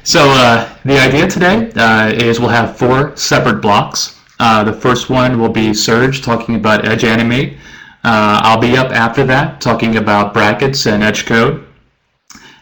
So the idea today is we'll have four separate blocks. The first one will be Serge talking about Edge Animate. I'll be up after that talking about brackets and Edge code.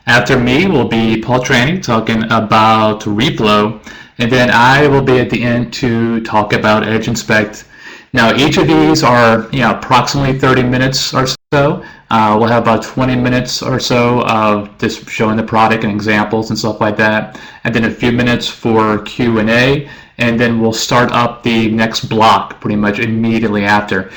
After me will be Paul Tranny talking about reflow, and then I will be at the end to talk about Edge Inspect. Now each of these are approximately 30 minutes or so. We'll have about 20 minutes or so of just showing the product and examples and stuff like that, and then a few minutes for Q&A, and then we'll start up the next block pretty much immediately after.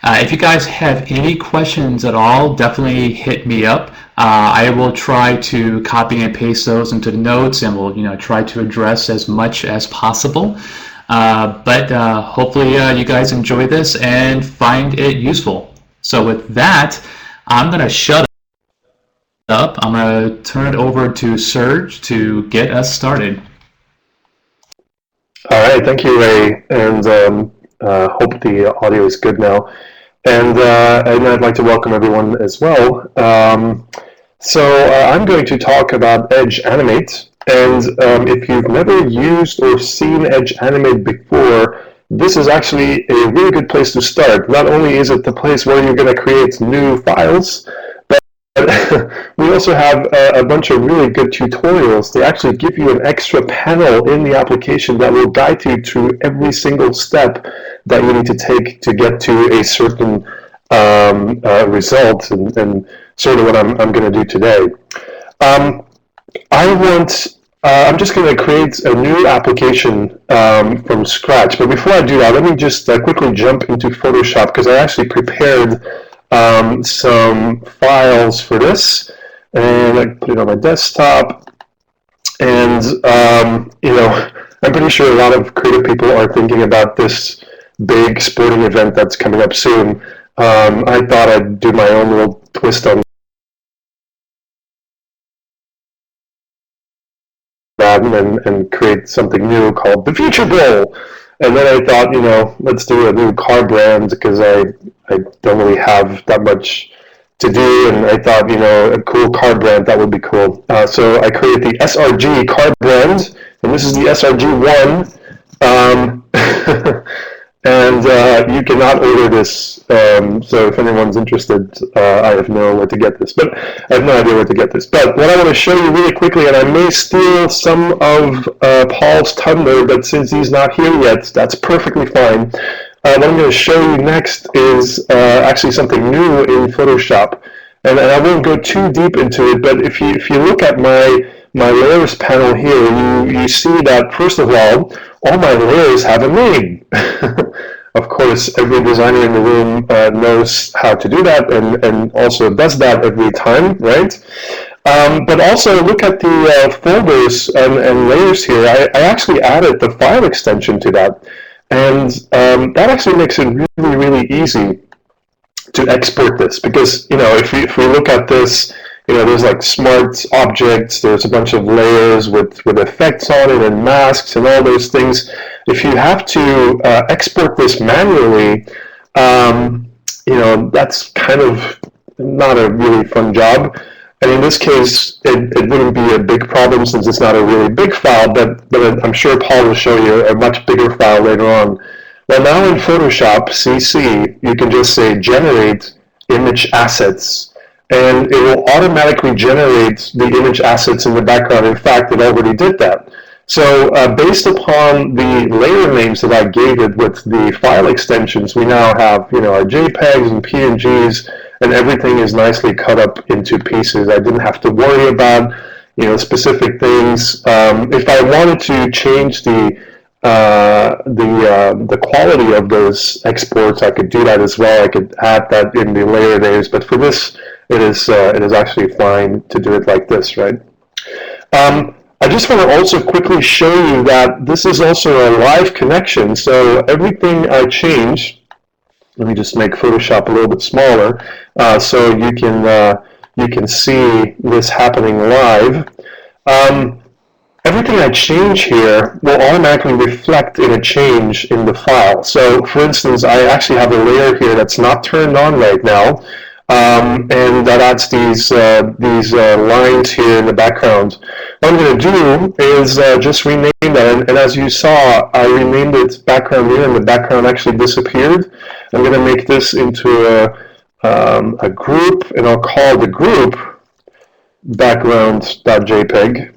If you guys have any questions at all, definitely hit me up. I will try to copy and paste those into the notes, and we'll try to address as much as possible. But hopefully you guys enjoy this and find it useful. So with that, I'm going to shut up. I'm going to turn it over to Serge to get us started. All right, thank you, Ray, and hope the audio is good now. And I'd like to welcome everyone as well. I'm going to talk about Edge Animate. And if you've never used or seen Edge Animate before, this is actually a really good place to start. Not only is it the place where you're going to create new files, but we also have a bunch of really good tutorials. They actually give you an extra panel in the application that will guide you through every single step that you need to take to get to a certain result, and sort of what I'm going to do today. I'm just going to create a new application from scratch. But before I do that, let me just quickly jump into Photoshop, because I actually prepared some files for this, and I put it on my desktop. And I'm pretty sure a lot of creative people are thinking about this big sporting event that's coming up soon. I thought I'd do my own little twist on that and create something new called the Future Bowl. And then I thought, let's do a new car brand, because I don't really have that much to do, and I thought, a cool car brand, that would be cool. So I created the SRG car brand, and this is the SRG1. And you cannot order this, so if anyone's interested, I have nowhere to get this, but I have no idea where to get this. But what I want to show you really quickly, and I may steal some of Paul's thunder, but since he's not here yet, that's perfectly fine. What I'm going to show you next is actually something new in Photoshop, and I won't go too deep into it, but if you look at my layers panel here, you see that, first of all my layers have a name. Of course, every designer in the room knows how to do that, and also does that every time, right? But also look at the folders and layers here. I actually added the file extension to that, and that actually makes it really, really easy to export this, because if we look at this, there's like smart objects, there's a bunch of layers with effects on it and masks and all those things. If you have to export this manually, that's kind of not a really fun job. And in this case, it wouldn't be a big problem, since it's not a really big file, but I'm sure Paul will show you a much bigger file later on. Well, now in Photoshop CC, you can just say generate image assets, and it will automatically generate the image assets in the background. In fact, it already did that. So based upon the layer names that I gave it with the file extensions, we now have our JPEGs and PNGs, and everything is nicely cut up into pieces. I didn't have to worry about specific things. If I wanted to change the quality of those exports, I could do that as well. I could add that in the layer names, but for this, it is actually fine to do it like this, right? I just want to also quickly show you that this is also a live connection. So everything I change, let me just make Photoshop a little bit smaller, so you can see this happening live. Everything I change here will automatically reflect in a change in the file. So for instance, I actually have a layer here that's not turned on right now. and that adds these lines here in the background. What I'm going to do is just rename that, and as you saw, I renamed it background here, and the background actually disappeared. I'm going to make this into a group, and I'll call the group background.jpg.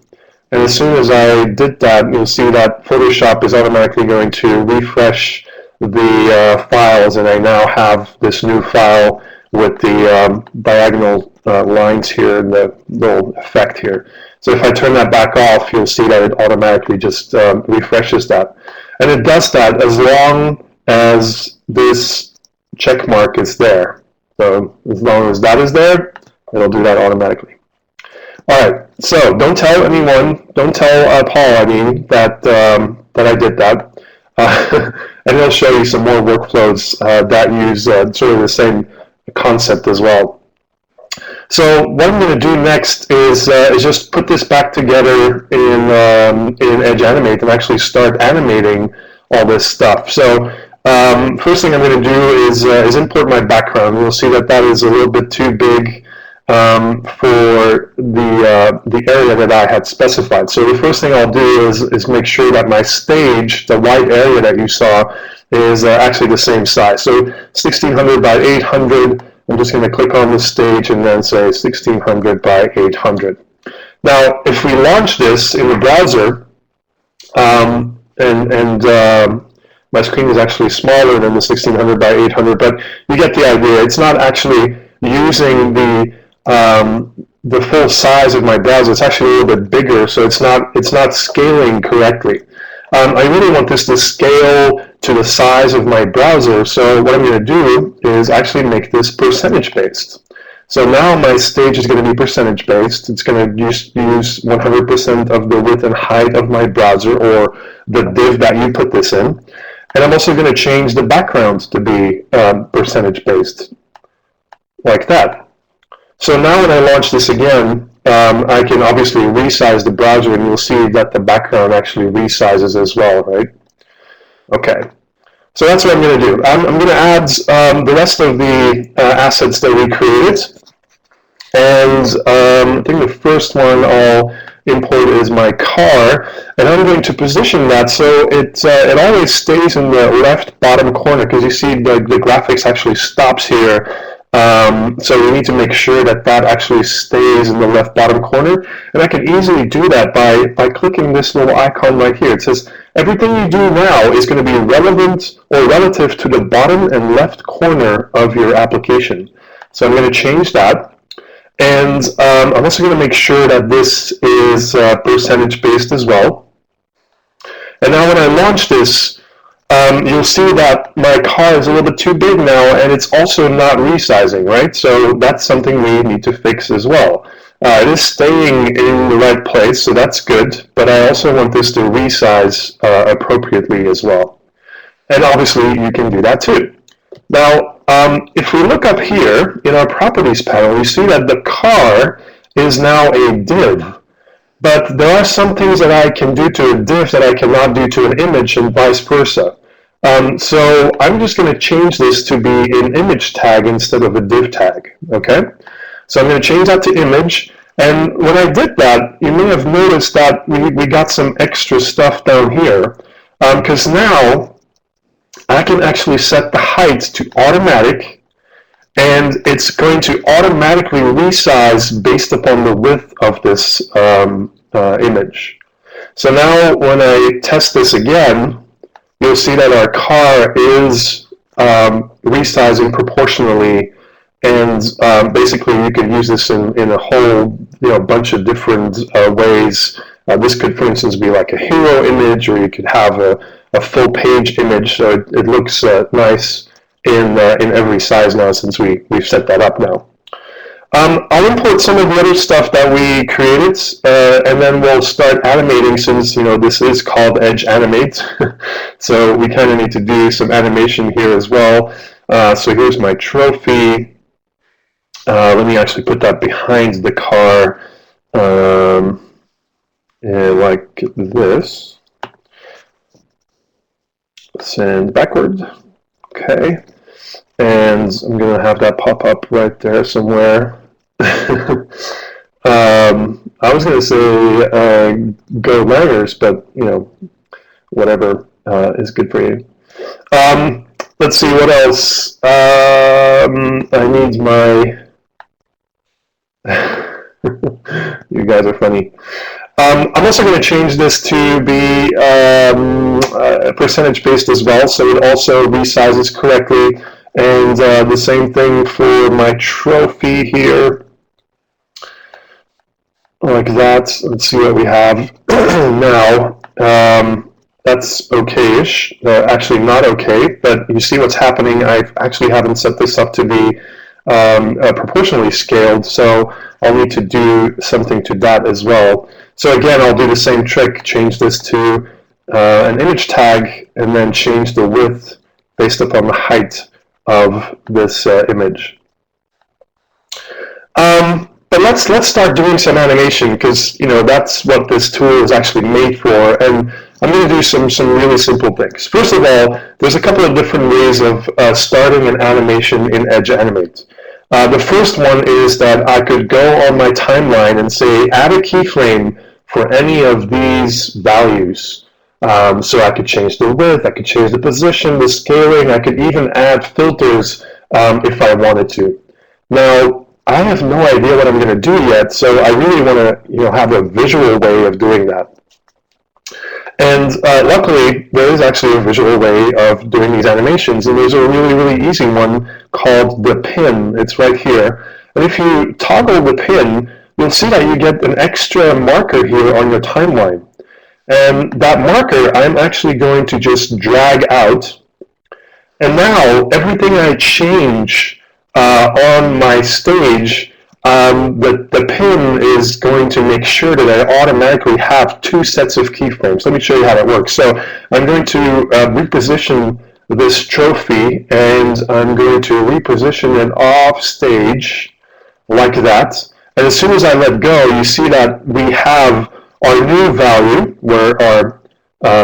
And as soon as I did that, you'll see that Photoshop is automatically going to refresh the files, and I now have this new file with the diagonal lines here and the little effect here. So if I turn that back off, you'll see that it automatically just refreshes that. And it does that as long as this check mark is there. So as long as that is there, it'll do that automatically. All right, so don't tell anyone, don't tell Paul, I mean, that I did that. And he'll show you some more workflows that use sort of the same concept as well. So what I'm going to do next is just put this back together in Edge Animate and actually start animating all this stuff. So first thing I'm going to do is import my background. You'll see that is a little bit too big for the area that I had specified. So the first thing I'll do is make sure that my stage, the white area that you saw, is actually the same size. So 1600 by 800, I'm just going to click on the stage and then say 1600 by 800. Now, if we launch this in the browser, my screen is actually smaller than the 1600 by 800, but you get the idea. It's not actually using the full size of my browser. It's actually a little bit bigger, so it's not scaling correctly. I really want this to scale to the size of my browser, so what I'm going to do is actually make this percentage based. So now my stage is going to be percentage based. It's going to use 100% of the width and height of my browser, or the div that you put this in. And I'm also going to change the background to be percentage based, like that. So now when I launch this again, I can obviously resize the browser, and you'll see that the background actually resizes as well, right? Okay, so that's what I'm going to do. I'm going to add the rest of the assets that we created, and I think the first one I'll import is my car, and I'm going to position that so it always stays in the left bottom corner, because you see the graphics actually stops here. So we need to make sure that actually stays in the left bottom corner, and I can easily do that by clicking this little icon right here. It says everything you do now is going to be relevant or relative to the bottom and left corner of your application. So I'm going to change that, and I'm also going to make sure that this is percentage based as well. And now when I launch this, you'll see that my car is a little bit too big now, and it's also not resizing, right? So that's something we need to fix as well. It is staying in the right place, so that's good, but I also want this to resize appropriately as well. And obviously, you can do that too. Now, if we look up here in our properties panel, we see that the car is now a div. But there are some things that I can do to a div that I cannot do to an image, and vice versa. So I'm just going to change this to be an image tag instead of a div tag, okay? So I'm going to change that to image, and when I did that, you may have noticed that we got some extra stuff down here, because now I can actually set the height to automatic, and it's going to automatically resize based upon the width of this image. So now when I test this again, you'll see that our car is resizing proportionally, and basically you can use this in a whole bunch of different ways. This could, for instance, be like a hero image, or you could have a full page image, so it looks nice in every size now, since we've set that up now. I'll import some of the other stuff that we created, and then we'll start animating, since this is called Edge Animate. So we kind of need to do some animation here as well. So here's my trophy. Let me actually put that behind the car, like this. Send backward. Okay. and I'm going to have that pop up right there somewhere. I was going to say go Niners, but whatever is good for you. Let's see what else. I need my. You guys are funny. I'm also going to change this to be percentage based as well, so it also resizes correctly. And the same thing for my trophy here, like that. Let's see what we have now. That's okay-ish. Actually not okay, but you see what's happening. I actually haven't set this up to be proportionally scaled, so I'll need to do something to that as well. So again, I'll do the same trick, change this to an image tag, and then change the width based upon the height of this image. But let's start doing some animation, because that's what this tool is actually made for, and I'm going to do some really simple things. First of all, there's a couple of different ways of starting an animation in Edge Animate. The first one is that I could go on my timeline and say add a keyframe for any of these values. So I could change the width, I could change the position, the scaling, I could even add filters if I wanted to. Now, I have no idea what I'm going to do yet, so I really want to have a visual way of doing that. And luckily, there is actually a visual way of doing these animations, and there's a really, really easy one called the pin. It's right here. And if you toggle the pin, you'll see that you get an extra marker here on your timeline. And that marker, I'm actually going to just drag out. And now, everything I change on my stage, the pin is going to make sure that I automatically have two sets of keyframes. Let me show you how that works. So I'm going to reposition this trophy, and I'm going to reposition it off stage like that. And as soon as I let go, you see that we have our new value where our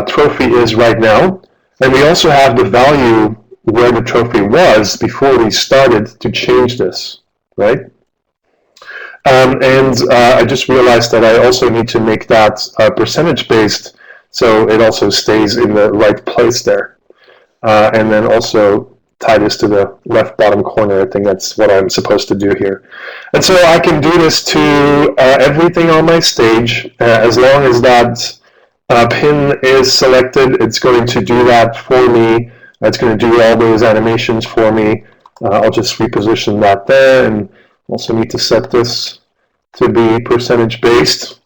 trophy is right now, and we also have the value where the trophy was before we started to change this, right? And I just realized that I also need to make that percentage based, so it also stays in the right place there. And then also tie this to the left bottom corner. I think that's what I'm supposed to do here. And so I can do this to everything on my stage. As long as that pin is selected, it's going to do that for me. It's going to do all those animations for me. I'll just reposition that there, and also need to set this to be percentage based.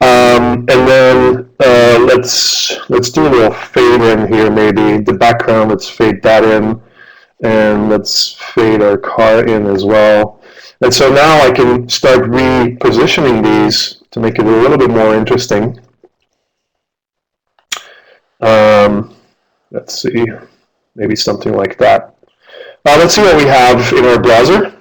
And then let's do a little fade in here, maybe. The background, let's fade that in. And let's fade our car in as well. And so now I can start repositioning these to make it a little bit more interesting. Let's see, maybe something like that. Let's see what we have in our browser.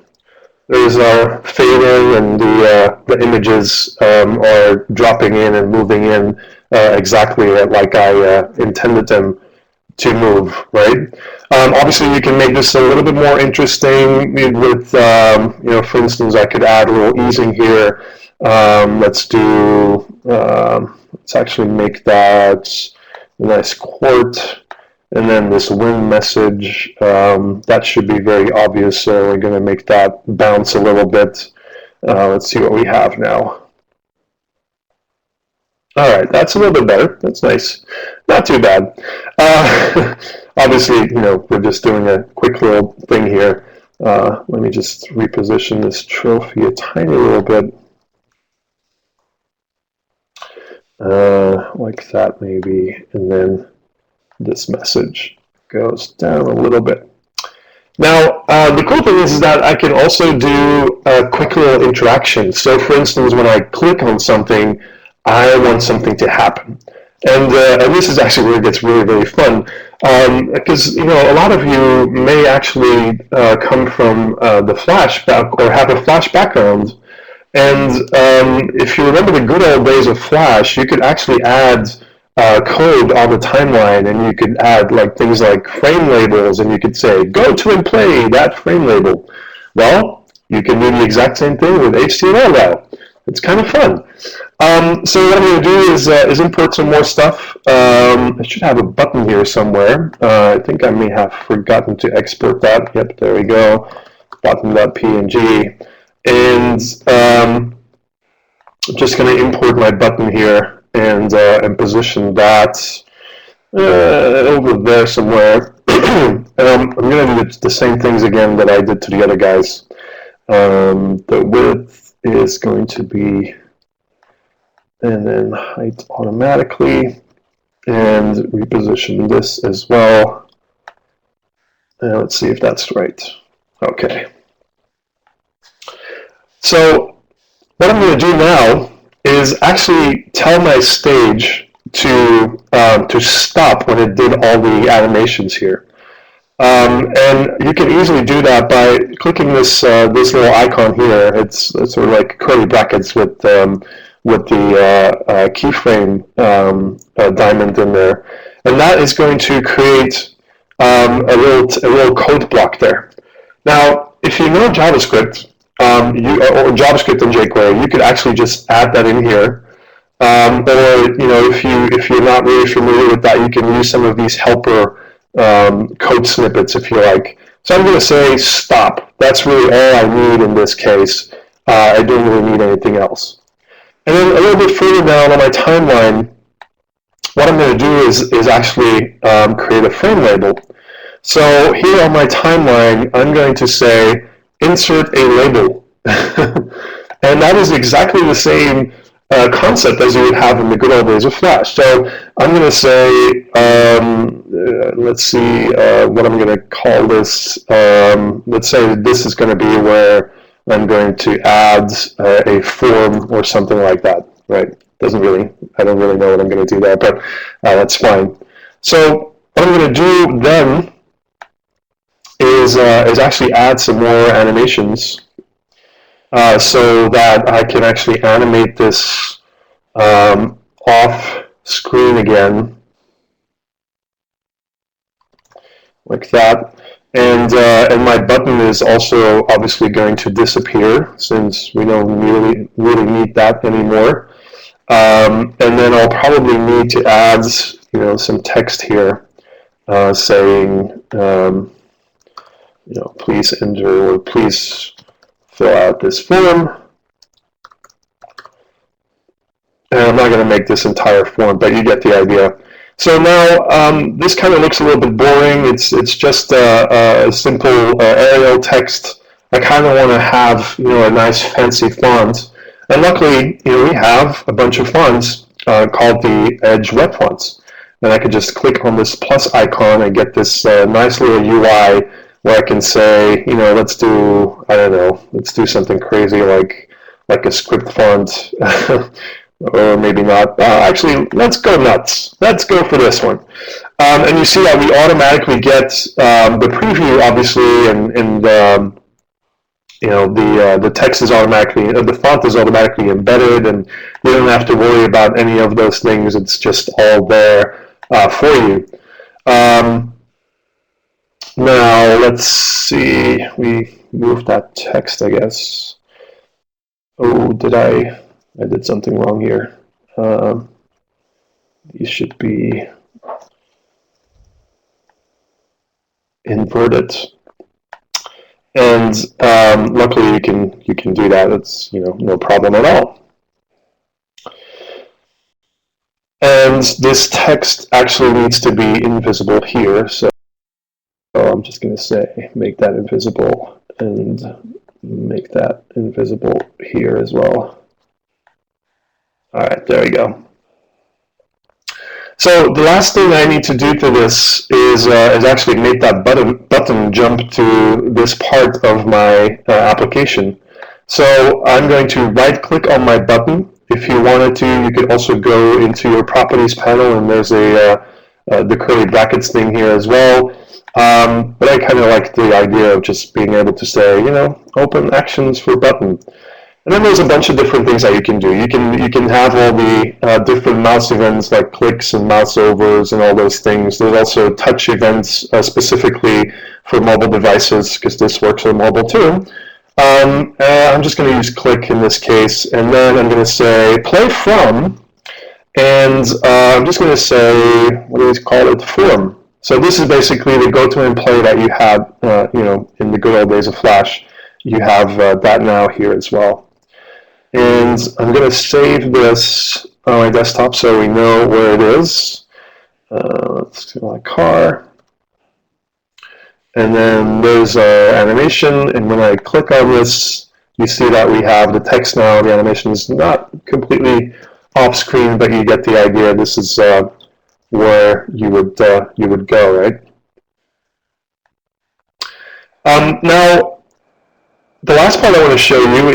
There's our fade in, and the images are dropping in and moving in exactly like I intended them to move, right? Obviously, you can make this a little bit more interesting with, for instance, I could add a little easing here. Let's actually make that a nice quote. And then this win message, that should be very obvious, so we're going to make that bounce a little bit. Let's see what we have now. All right, that's a little bit better. That's nice. Not too bad. Obviously, we're just doing a quick little thing here. Let me just reposition this trophy a tiny little bit. Like that, maybe, and then this message goes down a little bit. Now, the cool thing is that I can also do a quick little interaction. So, for instance, when I click on something, I want something to happen. And this is actually where it gets really, really fun. Because, a lot of you may actually come from the Flash or have a Flash background. And if you remember the good old days of Flash, you could actually add code on the timeline, and you could add like things like frame labels, and you could say, go to and play that frame label. Well, you can do the exact same thing with HTML now. It's kind of fun. So what I'm going to do is import some more stuff. I should have a button here somewhere. I think I may have forgotten to export that. Yep, there we go. Button.png. And I'm just going to import my button here and position that over there somewhere. I'm going to do the same things again that I did to the other guys. The width is going to be, and then height automatically, and reposition this as well. And let's see if that's right. Okay. So what I'm going to do now is actually tell my stage to stop when it did all the animations here. And you can easily do that by clicking this this little icon here. It's sort of like curly brackets with the keyframe diamond in there, and that is going to create a little code block there. Now, if you know JavaScript, or JavaScript and jQuery, you could actually just add that in here. Or if you're not really familiar with that, you can use some of these helper code snippets if you like. So I'm going to say stop. That's really all I need in this case. I don't really need anything else. And then a little bit further down on my timeline, what I'm going to do is actually create a frame label. So here on my timeline, I'm going to say insert a label. And that is exactly the same concept as you would have in the good old days of Flash. So I'm going to say, let's see what I'm going to call this. Let's say this is going to be where I'm going to add a form or something like that, right? I don't really know what I'm going to do there, but that's fine. So what I'm going to do then is actually add some more animations so that I can actually animate this off screen again, like that. And my button is also obviously going to disappear since we don't really need that anymore. And then I'll probably need to add some text here saying please enter or please fill out this form. And I'm not going to make this entire form, but you get the idea. So now this kind of looks a little bit boring. It's just a simple Arial text. I kind of want to have a nice fancy font, and luckily we have a bunch of fonts called the Edge web fonts, and I could just click on this plus icon and get this nice little UI where I can say let's do something crazy like a script font. Or maybe not. Actually, let's go nuts. Let's go for this one. And you see that we automatically get the preview, obviously, and the text is automatically, the font is automatically embedded, and you don't have to worry about any of those things. It's just all there for you. Now let's see. We moved that text, I guess. Oh, I did something wrong here. These should be inverted, and luckily you can do that. It's no problem at all. And this text actually needs to be invisible here, so I'm just going to say make that invisible and make that invisible here as well. All right, there we go. So the last thing I need to do to this is actually make that button jump to this part of my application. So I'm going to right-click on my button. If you wanted to, you could also go into your properties panel, and there's the curly brackets thing here as well. But I kind of like the idea of just being able to say, open actions for button. And then there's a bunch of different things that you can do. You can have all the different mouse events like clicks and mouse overs and all those things. There's also touch events specifically for mobile devices, because this works on mobile too. I'm just going to use click in this case, and then I'm going to say play from, and I'm just going to say, what do we call it, form. So this is basically the go-to and play that you had, in the good old days of Flash. You have that now here as well. And I'm going to save this on my desktop so we know where it is. Let's do my car. And then there's our animation, and when I click on this, you see that we have the text now. The animation is not completely off screen, but you get the idea. This is where you would go, right? Now, the last part I want to show you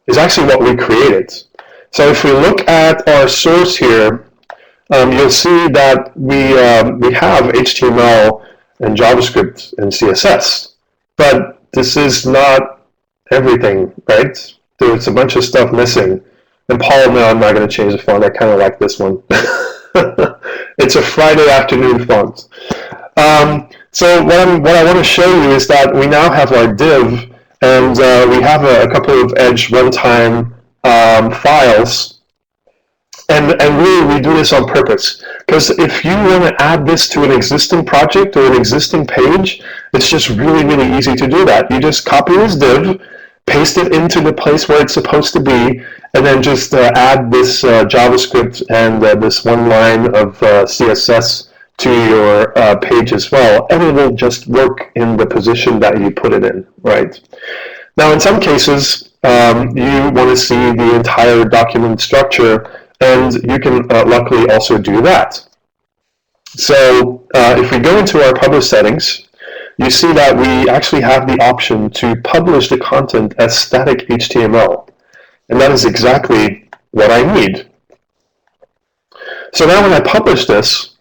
is actually what we created. So if we look at our source here, you'll see that we have HTML and JavaScript and CSS, but this is not everything, right? There's a bunch of stuff missing. And Paul, no, I'm not going to change the font. I kind of like this one. It's a Friday afternoon font. So what I want to show you is that we now have our div, and we have a couple of Edge runtime files. And really, we do this on purpose, because if you want to add this to an existing project or an existing page, it's just really, really easy to do that. You just copy this div, paste it into the place where it's supposed to be, and then just add this JavaScript and this one line of CSS to your page as well, and it will just work in the position that you put it in, right? Now, in some cases, you want to see the entire document structure, and you can luckily also do that. So if we go into our publish settings, you see that we actually have the option to publish the content as static HTML. And that is exactly what I need. So now when I publish this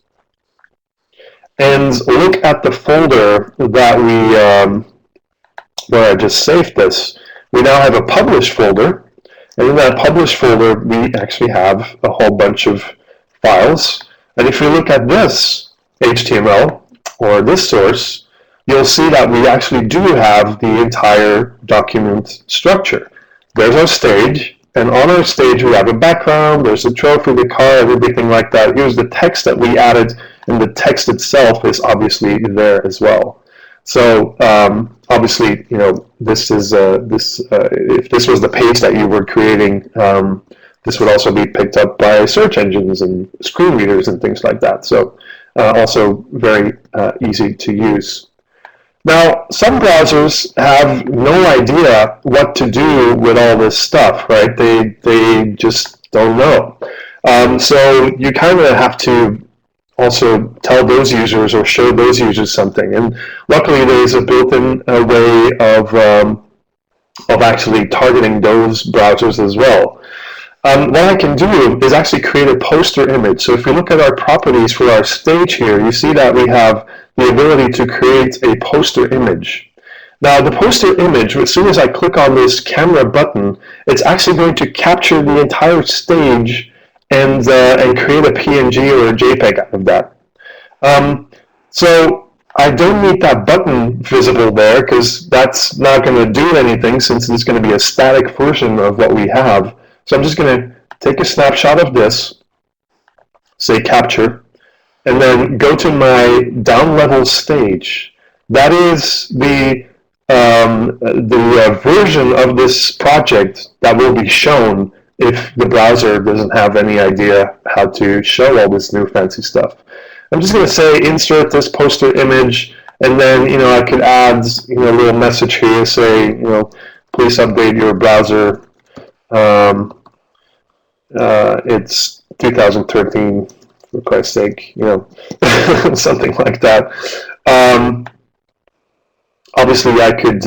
and look at the folder that where I just saved this, we now have a publish folder. And in that publish folder, we actually have a whole bunch of files. And if you look at this HTML, or this source, you'll see that we actually do have the entire document structure. There's our stage, and on our stage we have a background, there's a trophy, the card, everything like that. Here's the text that we added, and the text itself is obviously there as well. So obviously, this is if this was the page that you were creating, this would also be picked up by search engines and screen readers and things like that. So also very easy to use. Now, some browsers have no idea what to do with all this stuff, right? They just don't know. So you kind of have to also tell those users or show those users something. And luckily, there's a built-in way of actually targeting those browsers as well. What I can do is actually create a poster image. So if you look at our properties for our stage here, you see that we have the ability to create a poster image. Now, the poster image, as soon as I click on this camera button, it's actually going to capture the entire stage and create a PNG or a JPEG out of that. So I don't need that button visible there, because that's not going to do anything, since it's going to be a static version of what we have. So I'm just going to take a snapshot of this, say capture, and then go to my down level stage. That is the version of this project that will be shown if the browser doesn't have any idea how to show all this new fancy stuff. I'm just going to say insert this poster image, and then I could add a little message here, say please update your browser. It's 2013, for Christ's sake, something like that. Obviously, I could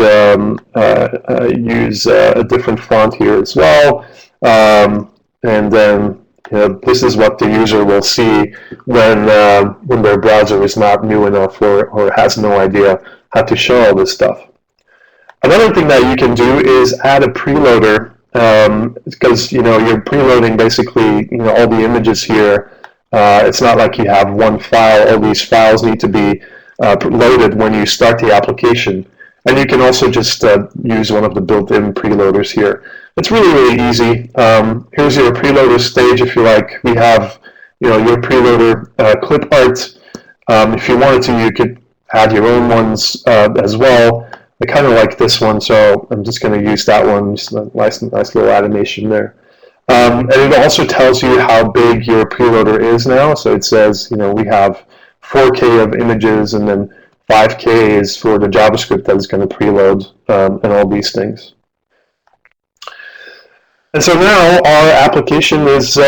use a different font here as well, and then this is what the user will see when their browser is not new enough or has no idea how to show all this stuff. Another thing that you can do is add a preloader, because you're preloading basically all the images here. It's not like you have one file. All these files need to be loaded when you start the application. And you can also just use one of the built-in preloaders here. It's really, really easy. Here's your preloader stage if you like. We have your preloader clip art. If you wanted to, you could add your own ones as well. I kind of like this one, so I'm just going to use that one. Just a nice little animation there. And it also tells you how big your preloader is now. So it says, we have 4K of images, and then 5K is for the JavaScript that is going to preload, and all these things. And so now our application is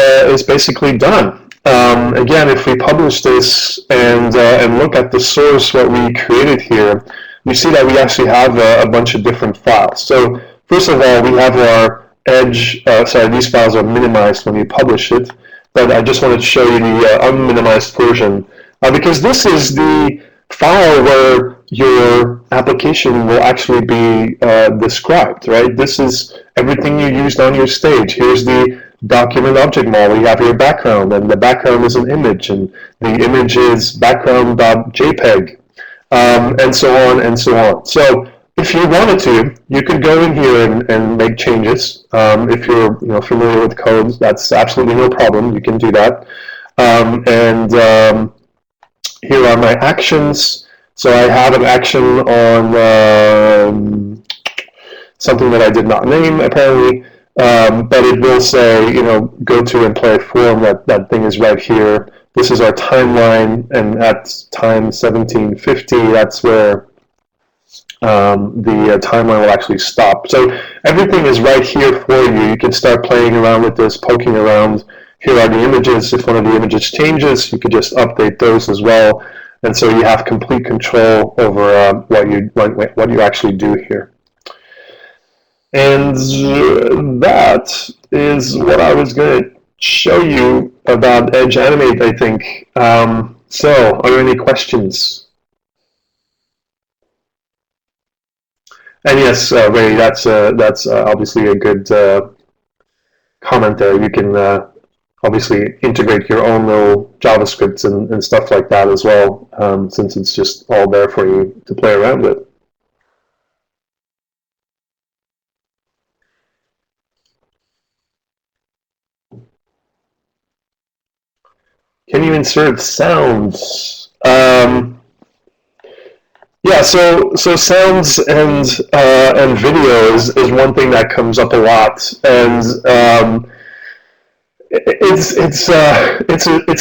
basically done. Again, if we publish this and look at the source, what we created here, you see that we actually have a bunch of different files. So first of all, we have our Edge, these files are minimized when you publish it, but I just wanted to show you the unminimized version, because this is the file where your application will actually be described, right? This is everything you used on your stage. Here's the document object model. You have your background, and the background is an image, and the image is background.jpg, and so on and so on. So if you wanted to, you could go in here and make changes. If you're familiar with code, that's absolutely no problem. You can do that. Here are my actions. So I have an action on something that I did not name, apparently. But it will say, go to and play form. That thing is right here. This is our timeline, and at time 1750, that's where the timeline will actually stop. So everything is right here for you. You can start playing around with this, poking around. Here are the images. If one of the images changes, you could just update those as well. And so you have complete control over what you actually do here. And that is what I was going to show you about Edge Animate, I think. So, are there any questions? And yes, Ray, that's obviously a good comment there. You can obviously integrate your own little JavaScripts and stuff like that as well, since it's just all there for you to play around with. Can you insert sounds? Yeah, so sounds and video is one thing that comes up a lot, and it's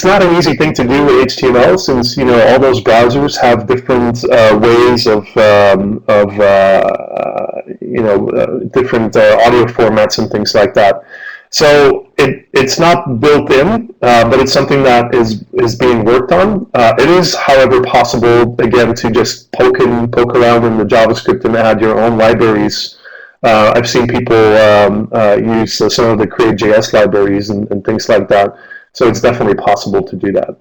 not an easy thing to do with HTML, since all those browsers have different ways of different audio formats and things like that. So it's not built in, but it's something that is being worked on. It is, however, possible, again, to just poke around in the JavaScript and add your own libraries. I've seen people use some of the Create.js libraries and things like that. So it's definitely possible to do that.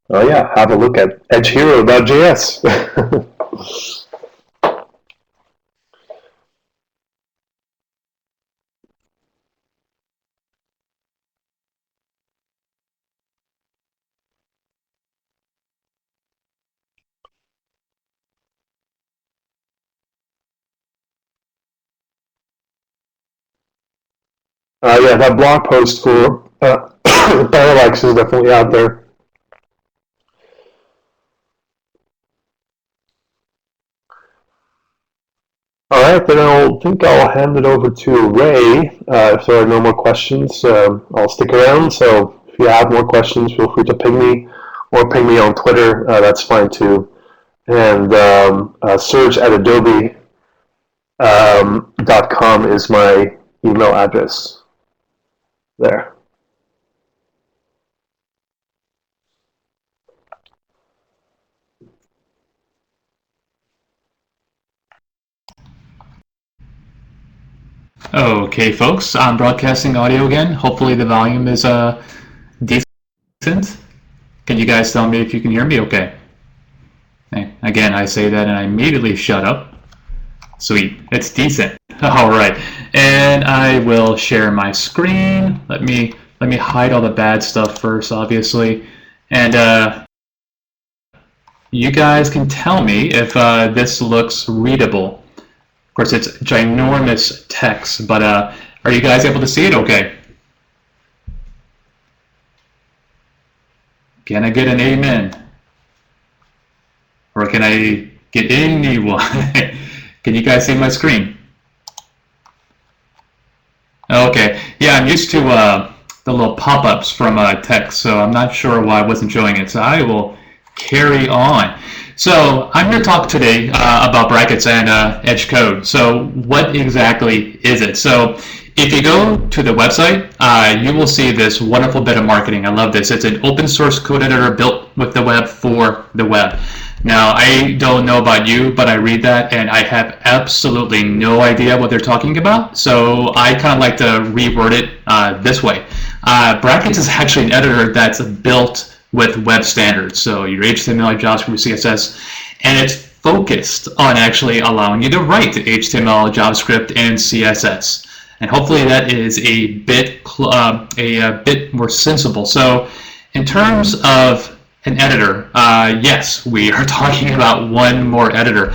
Oh yeah, have a look at edgehero.js. Yeah, that blog post for Parallax is definitely out there. All right, then I think I'll hand it over to Ray. If there are no more questions, I'll stick around. So if you have more questions, feel free to ping me or ping me on Twitter. That's fine too. And Serge at adobe.com is my email address there. Okay, folks, I'm broadcasting audio again. Hopefully the volume is decent Can you guys tell me if you can hear me okay? Okay. Again, I say that and I immediately shut up. Sweet, it's decent. All right, and I will share my screen. Let me hide all the bad stuff first, obviously, and you guys can tell me if this looks readable. Of course, it's ginormous text, but are you guys able to see it okay? Can I get an amen? Or can I get anyone? Can you guys see my screen? Okay, yeah, I'm used to the little pop-ups from text, so I'm not sure why I wasn't showing it. So I will carry on. So I'm going to talk today about brackets and edge code. So what exactly is it? So if you go to the website, you will see this wonderful bit of marketing. I love this. It's an open source code editor built with the web for the web. Now, I don't know about you, but I read that and I have absolutely no idea what they're talking about. So I kind of like to reword it this way. Brackets is actually an editor that's built with web standards. So your HTML, JavaScript, CSS, and it's focused on actually allowing you to write HTML, JavaScript, and CSS. And hopefully that is a bit more sensible. So in terms of an editor, yes, we are talking about one more editor.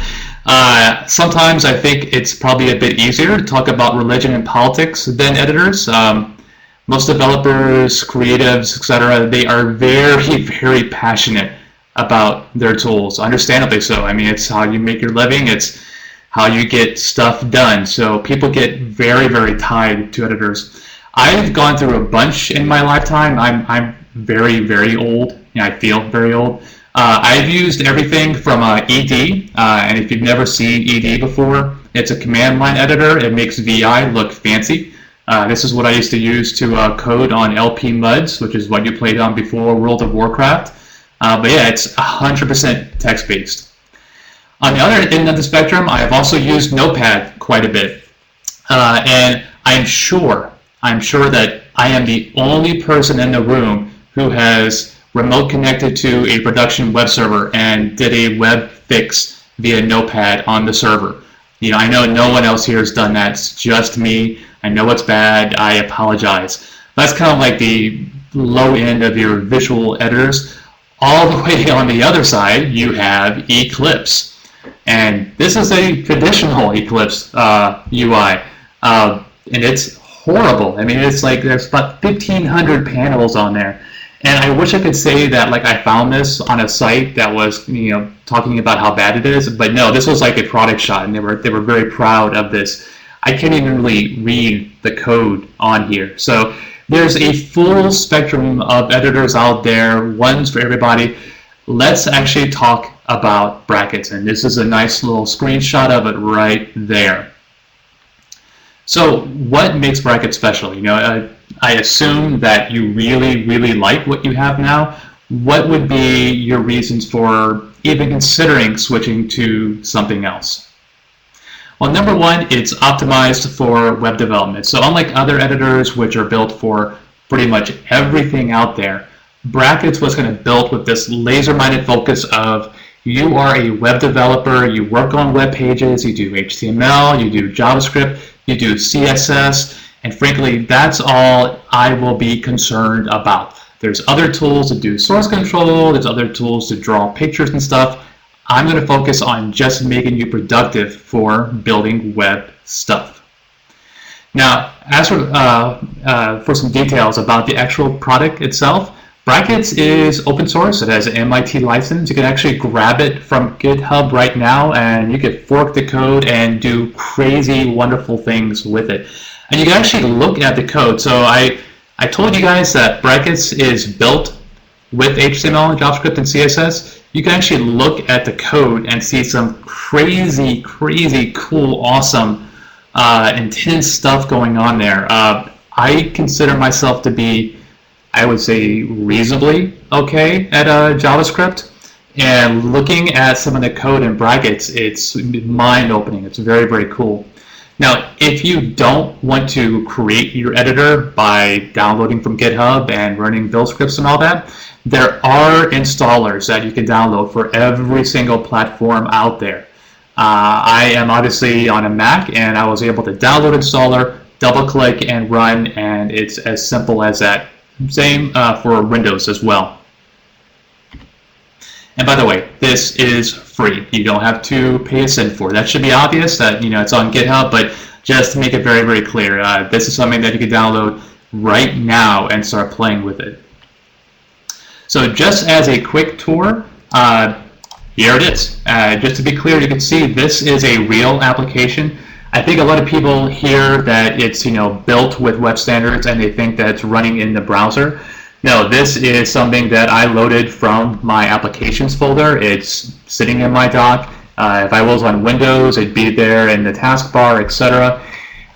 Sometimes I think it's probably a bit easier to talk about religion and politics than editors. Most developers, creatives, etc., they are very, very passionate about their tools, understandably so. I mean, it's how you make your living, it's how you get stuff done. So people get very, very tied to editors. I've gone through a bunch in my lifetime. I'm very, very old. I feel very old. I've used everything from ED, and if you've never seen ED before, it's a command line editor. It makes VI look fancy. This is what I used to use to code on LP MUDs, which is what you played on before World of Warcraft. But yeah, it's 100% text-based. On the other end of the spectrum, I have also used Notepad quite a bit. And I'm sure that I am the only person in the room who has remote connected to a production web server and did a web fix via Notepad on the server. You know, I know no one else here has done that. It's just me. I know it's bad. I apologize. That's kind of like the low end of your visual editors. All the way on the other side, you have Eclipse. And this is a traditional Eclipse UI. And it's horrible. I mean, it's like there's about 1,500 panels on there. And I wish I could say that like I found this on a site that was, you know, talking about how bad it is, but no, this was like a product shot, and they were very proud of this. I can't even really read the code on here. So there's a full spectrum of editors out there, ones for everybody. Let's actually talk about brackets, and this is a nice little screenshot of it right there. So what makes brackets special? You know, I assume that you really, really like what you have now. What would be your reasons for even considering switching to something else? Well, number one, it's optimized for web development. So unlike other editors, which are built for pretty much everything out there, Brackets was kind of built with this laser-minded focus of you are a web developer, you work on web pages, you do HTML, you do JavaScript, you do CSS, and frankly, that's all I will be concerned about. There's other tools to do source control, there's other tools to draw pictures and stuff. I'm going to focus on just making you productive for building web stuff. Now, as for some details about the actual product itself, Brackets is open source. It has an MIT license. You can actually grab it from GitHub right now, and you can fork the code and do crazy, wonderful things with it. And you can actually look at the code. So I told you guys that Brackets is built with HTML, JavaScript, and CSS. You can actually look at the code and see some crazy, crazy, cool, awesome, intense stuff going on there. I consider myself to be, I would say, reasonably okay at JavaScript. And looking at some of the code in Brackets, it's mind-opening. It's very, very cool. Now, if you don't want to create your editor by downloading from GitHub and running build scripts and all that, there are installers that you can download for every single platform out there. I am obviously on a Mac, and I was able to download installer, double click and run, and it's as simple as that. Same for Windows as well. And by the way, this is free. You don't have to pay a cent for it. That should be obvious that it's on GitHub, but just to make it very, very clear, this is something that you can download right now and start playing with it. So just as a quick tour, here it is. Just to be clear, you can see this is a real application. I think a lot of people hear that it's built with web standards and they think that it's running in the browser. No, this is something that I loaded from my applications folder. It's sitting in my dock. If I was on Windows, it'd be there in the taskbar, etc.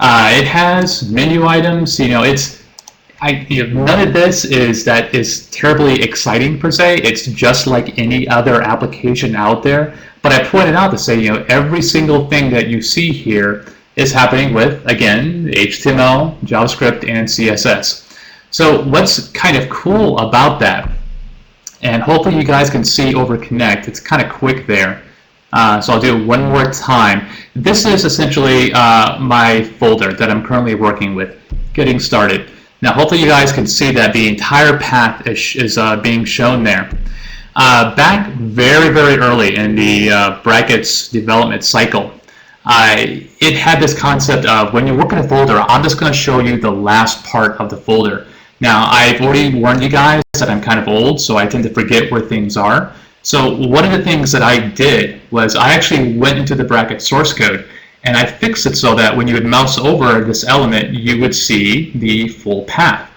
It has menu items. None of this is terribly exciting per se. It's just like any other application out there. But I pointed out to say, every single thing that you see here is happening with, again, HTML, JavaScript, and CSS. So what's kind of cool about that, and hopefully you guys can see over Connect, it's kind of quick there. So I'll do it one more time. This is essentially my folder that I'm currently working with, getting started. Now hopefully you guys can see that the entire path is being shown there. Back very, very early in the brackets development cycle, it had this concept of when you work in a folder, I'm just going to show you the last part of the folder. Now, I've already warned you guys that I'm kind of old, so I tend to forget where things are. So one of the things that I did was I actually went into the bracket source code and I fixed it so that when you would mouse over this element, you would see the full path.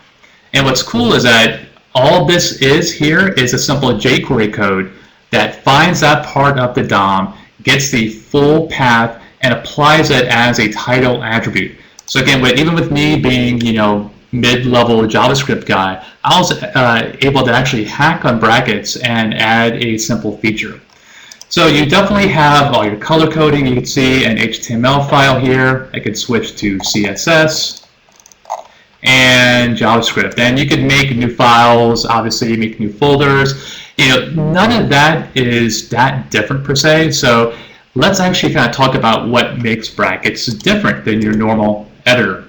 And what's cool is that all this is here is a simple jQuery code that finds that part of the DOM, gets the full path, and applies it as a title attribute. So again, even with me being, mid-level JavaScript guy, I was able to actually hack on brackets and add a simple feature. So you definitely have all your color coding. You can see an HTML file here. I could switch to CSS and JavaScript, and you could make new files, obviously make new folders. None of that is that different per se. So let's actually kind of talk about what makes brackets different than your normal editor.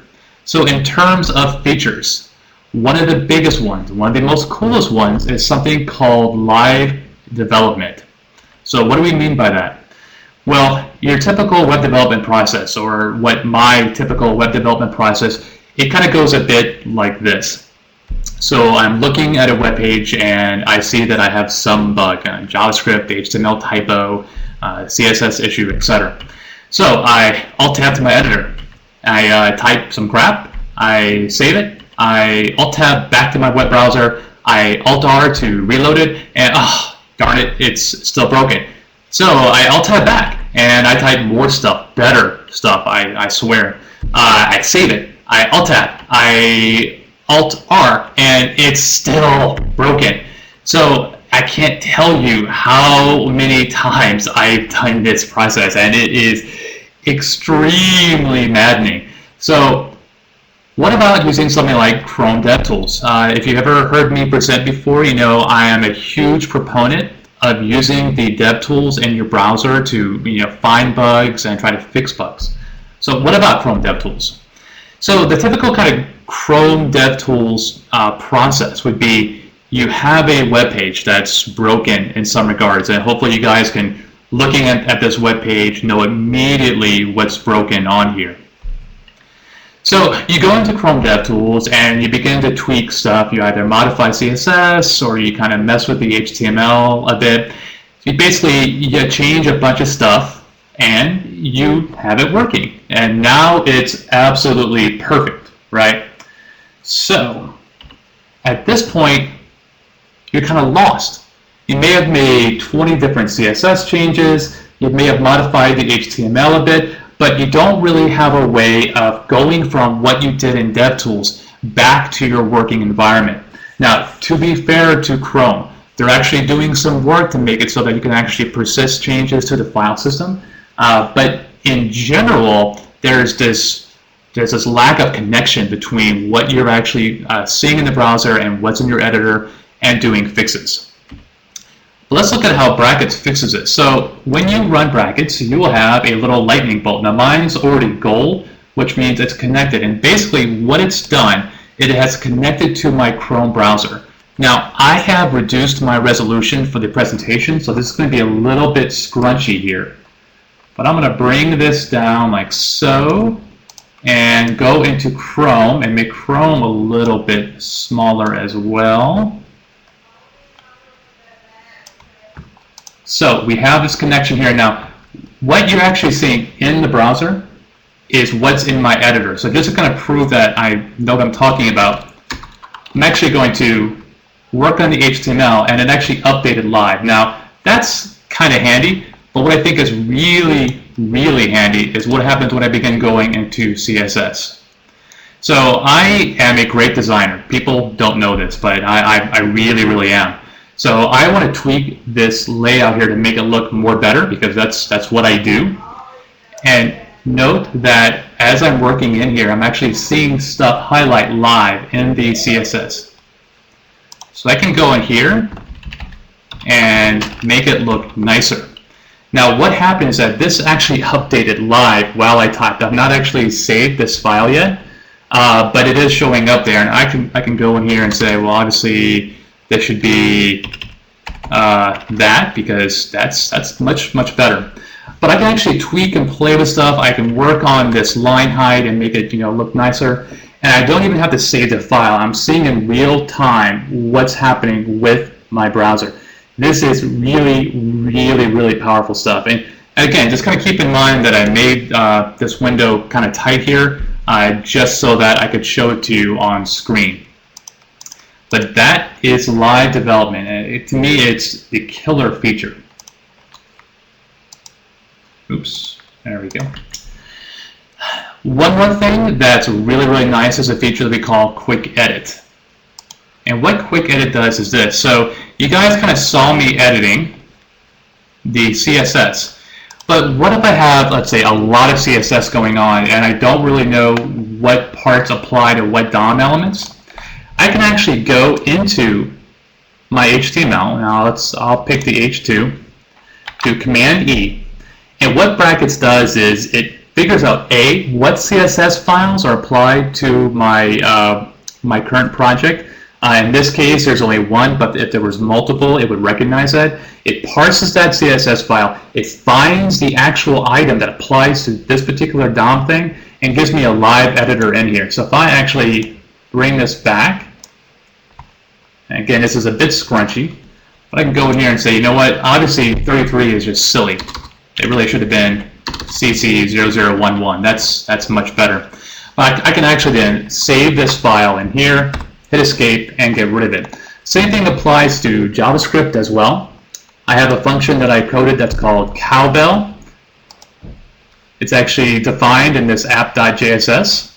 So in terms of features, one of the biggest ones, one of the most coolest ones is something called live development. So what do we mean by that? Well, your typical web development process, or what my typical web development process, it kind of goes a bit like this. So I'm looking at a web page and I see that I have some bug, JavaScript, HTML typo, CSS issue, etc. So I Alt-Tab to my editor. I type some crap, I save it, I Alt-Tab back to my web browser, I Alt-R to reload it, and darn it, it's still broken. So I Alt-Tab back, and I type more stuff, better stuff, I swear. I save it, I Alt-Tab, I Alt-R, and it's still broken. So I can't tell you how many times I've done this process, and it is extremely maddening. So what about using something like Chrome DevTools? If you've ever heard me present before, I am a huge proponent of using the DevTools in your browser to find bugs and try to fix bugs. So what about Chrome DevTools? So the typical kind of Chrome DevTools process would be you have a web page that's broken in some regards, and hopefully you guys can, looking at this web page, know immediately what's broken on here. So you go into Chrome DevTools and you begin to tweak stuff. You either modify CSS or you kind of mess with the HTML a bit. You change a bunch of stuff and you have it working. And now it's absolutely perfect, right? So at this point, you're kind of lost. You may have made 20 different CSS changes, you may have modified the HTML a bit, but you don't really have a way of going from what you did in DevTools back to your working environment. Now, to be fair to Chrome, they're actually doing some work to make it so that you can actually persist changes to the file system, but in general, there's this lack of connection between what you're actually seeing in the browser and what's in your editor and doing fixes. Let's look at how brackets fixes it. So when you run brackets, you will have a little lightning bolt. Now mine's already gold, which means it's connected. And basically what it's done, it has connected to my Chrome browser. Now I have reduced my resolution for the presentation, so this is going to be a little bit scrunchy here. But I'm going to bring this down like so, and go into Chrome and make Chrome a little bit smaller as well. So we have this connection here. Now, what you're actually seeing in the browser is what's in my editor. So just to kind of prove that I know what I'm talking about, I'm actually going to work on the HTML, and it actually updated live. Now, that's kind of handy, but what I think is really, really handy is what happens when I begin going into CSS. So I am a great designer. People don't know this, but I really, really am. So I want to tweak this layout here to make it look more better, because that's what I do. And note that as I'm working in here, I'm actually seeing stuff highlight live in the CSS. So I can go in here and make it look nicer. Now what happened is that this actually updated live while I typed. I've not actually saved this file yet, but it is showing up there, and I can go in here and say, well, obviously this should be that, because that's much better. But I can actually tweak and play with stuff. I can work on this line height and make it look nicer, and I don't even have to save the file. I'm seeing in real time what's happening with my browser. This is really, really, really powerful stuff. And again, just kind of keep in mind that I made this window kind of tight here, just so that I could show it to you on screen. But that is live development, and to me, it's the killer feature. Oops, there we go. One more thing that's really, really nice is a feature that we call Quick Edit. And what Quick Edit does is this. So you guys kind of saw me editing the CSS. But what if I have, let's say, a lot of CSS going on and I don't really know what parts apply to what DOM elements? I can actually go into my HTML. Now I'll pick the H2, do Command E, and what brackets does is it figures out A, what CSS files are applied to my my current project. In this case, there's only one, but if there was multiple, it would recognize that. It parses that CSS file, it finds the actual item that applies to this particular DOM thing, and gives me a live editor in here. So if I actually bring this back, and again, this is a bit scrunchy, but I can go in here and say, you know what, obviously 33 is just silly. It really should have been CC0011. That's much better. But I can actually then save this file in here, hit escape, and get rid of it. Same thing applies to JavaScript as well. I have a function that I coded that's called cowbell. It's actually defined in this app.jss.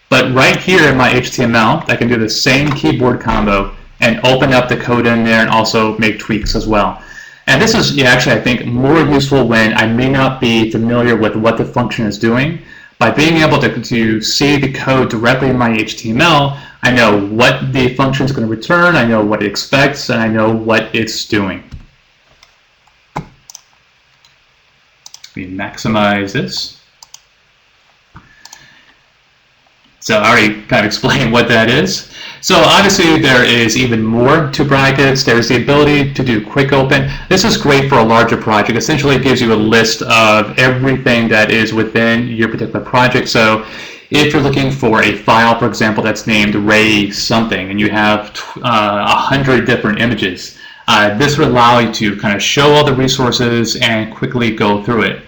But right here in my HTML, I can do the same keyboard combo and open up the code in there and also make tweaks as well. And this is actually, I think, more useful when I may not be familiar with what the function is doing. By being able to see the code directly in my HTML, I know what the function is going to return, I know what it expects, and I know what it's doing. We maximize this. So I already kind of explained what that is. So obviously there is even more to brackets. There's the ability to do quick open. This is great for a larger project. Essentially it gives you a list of everything that is within your particular project. So if you're looking for a file, for example, that's named Ray something, and you have 100 different images, this would allow you to kind of show all the resources and quickly go through it.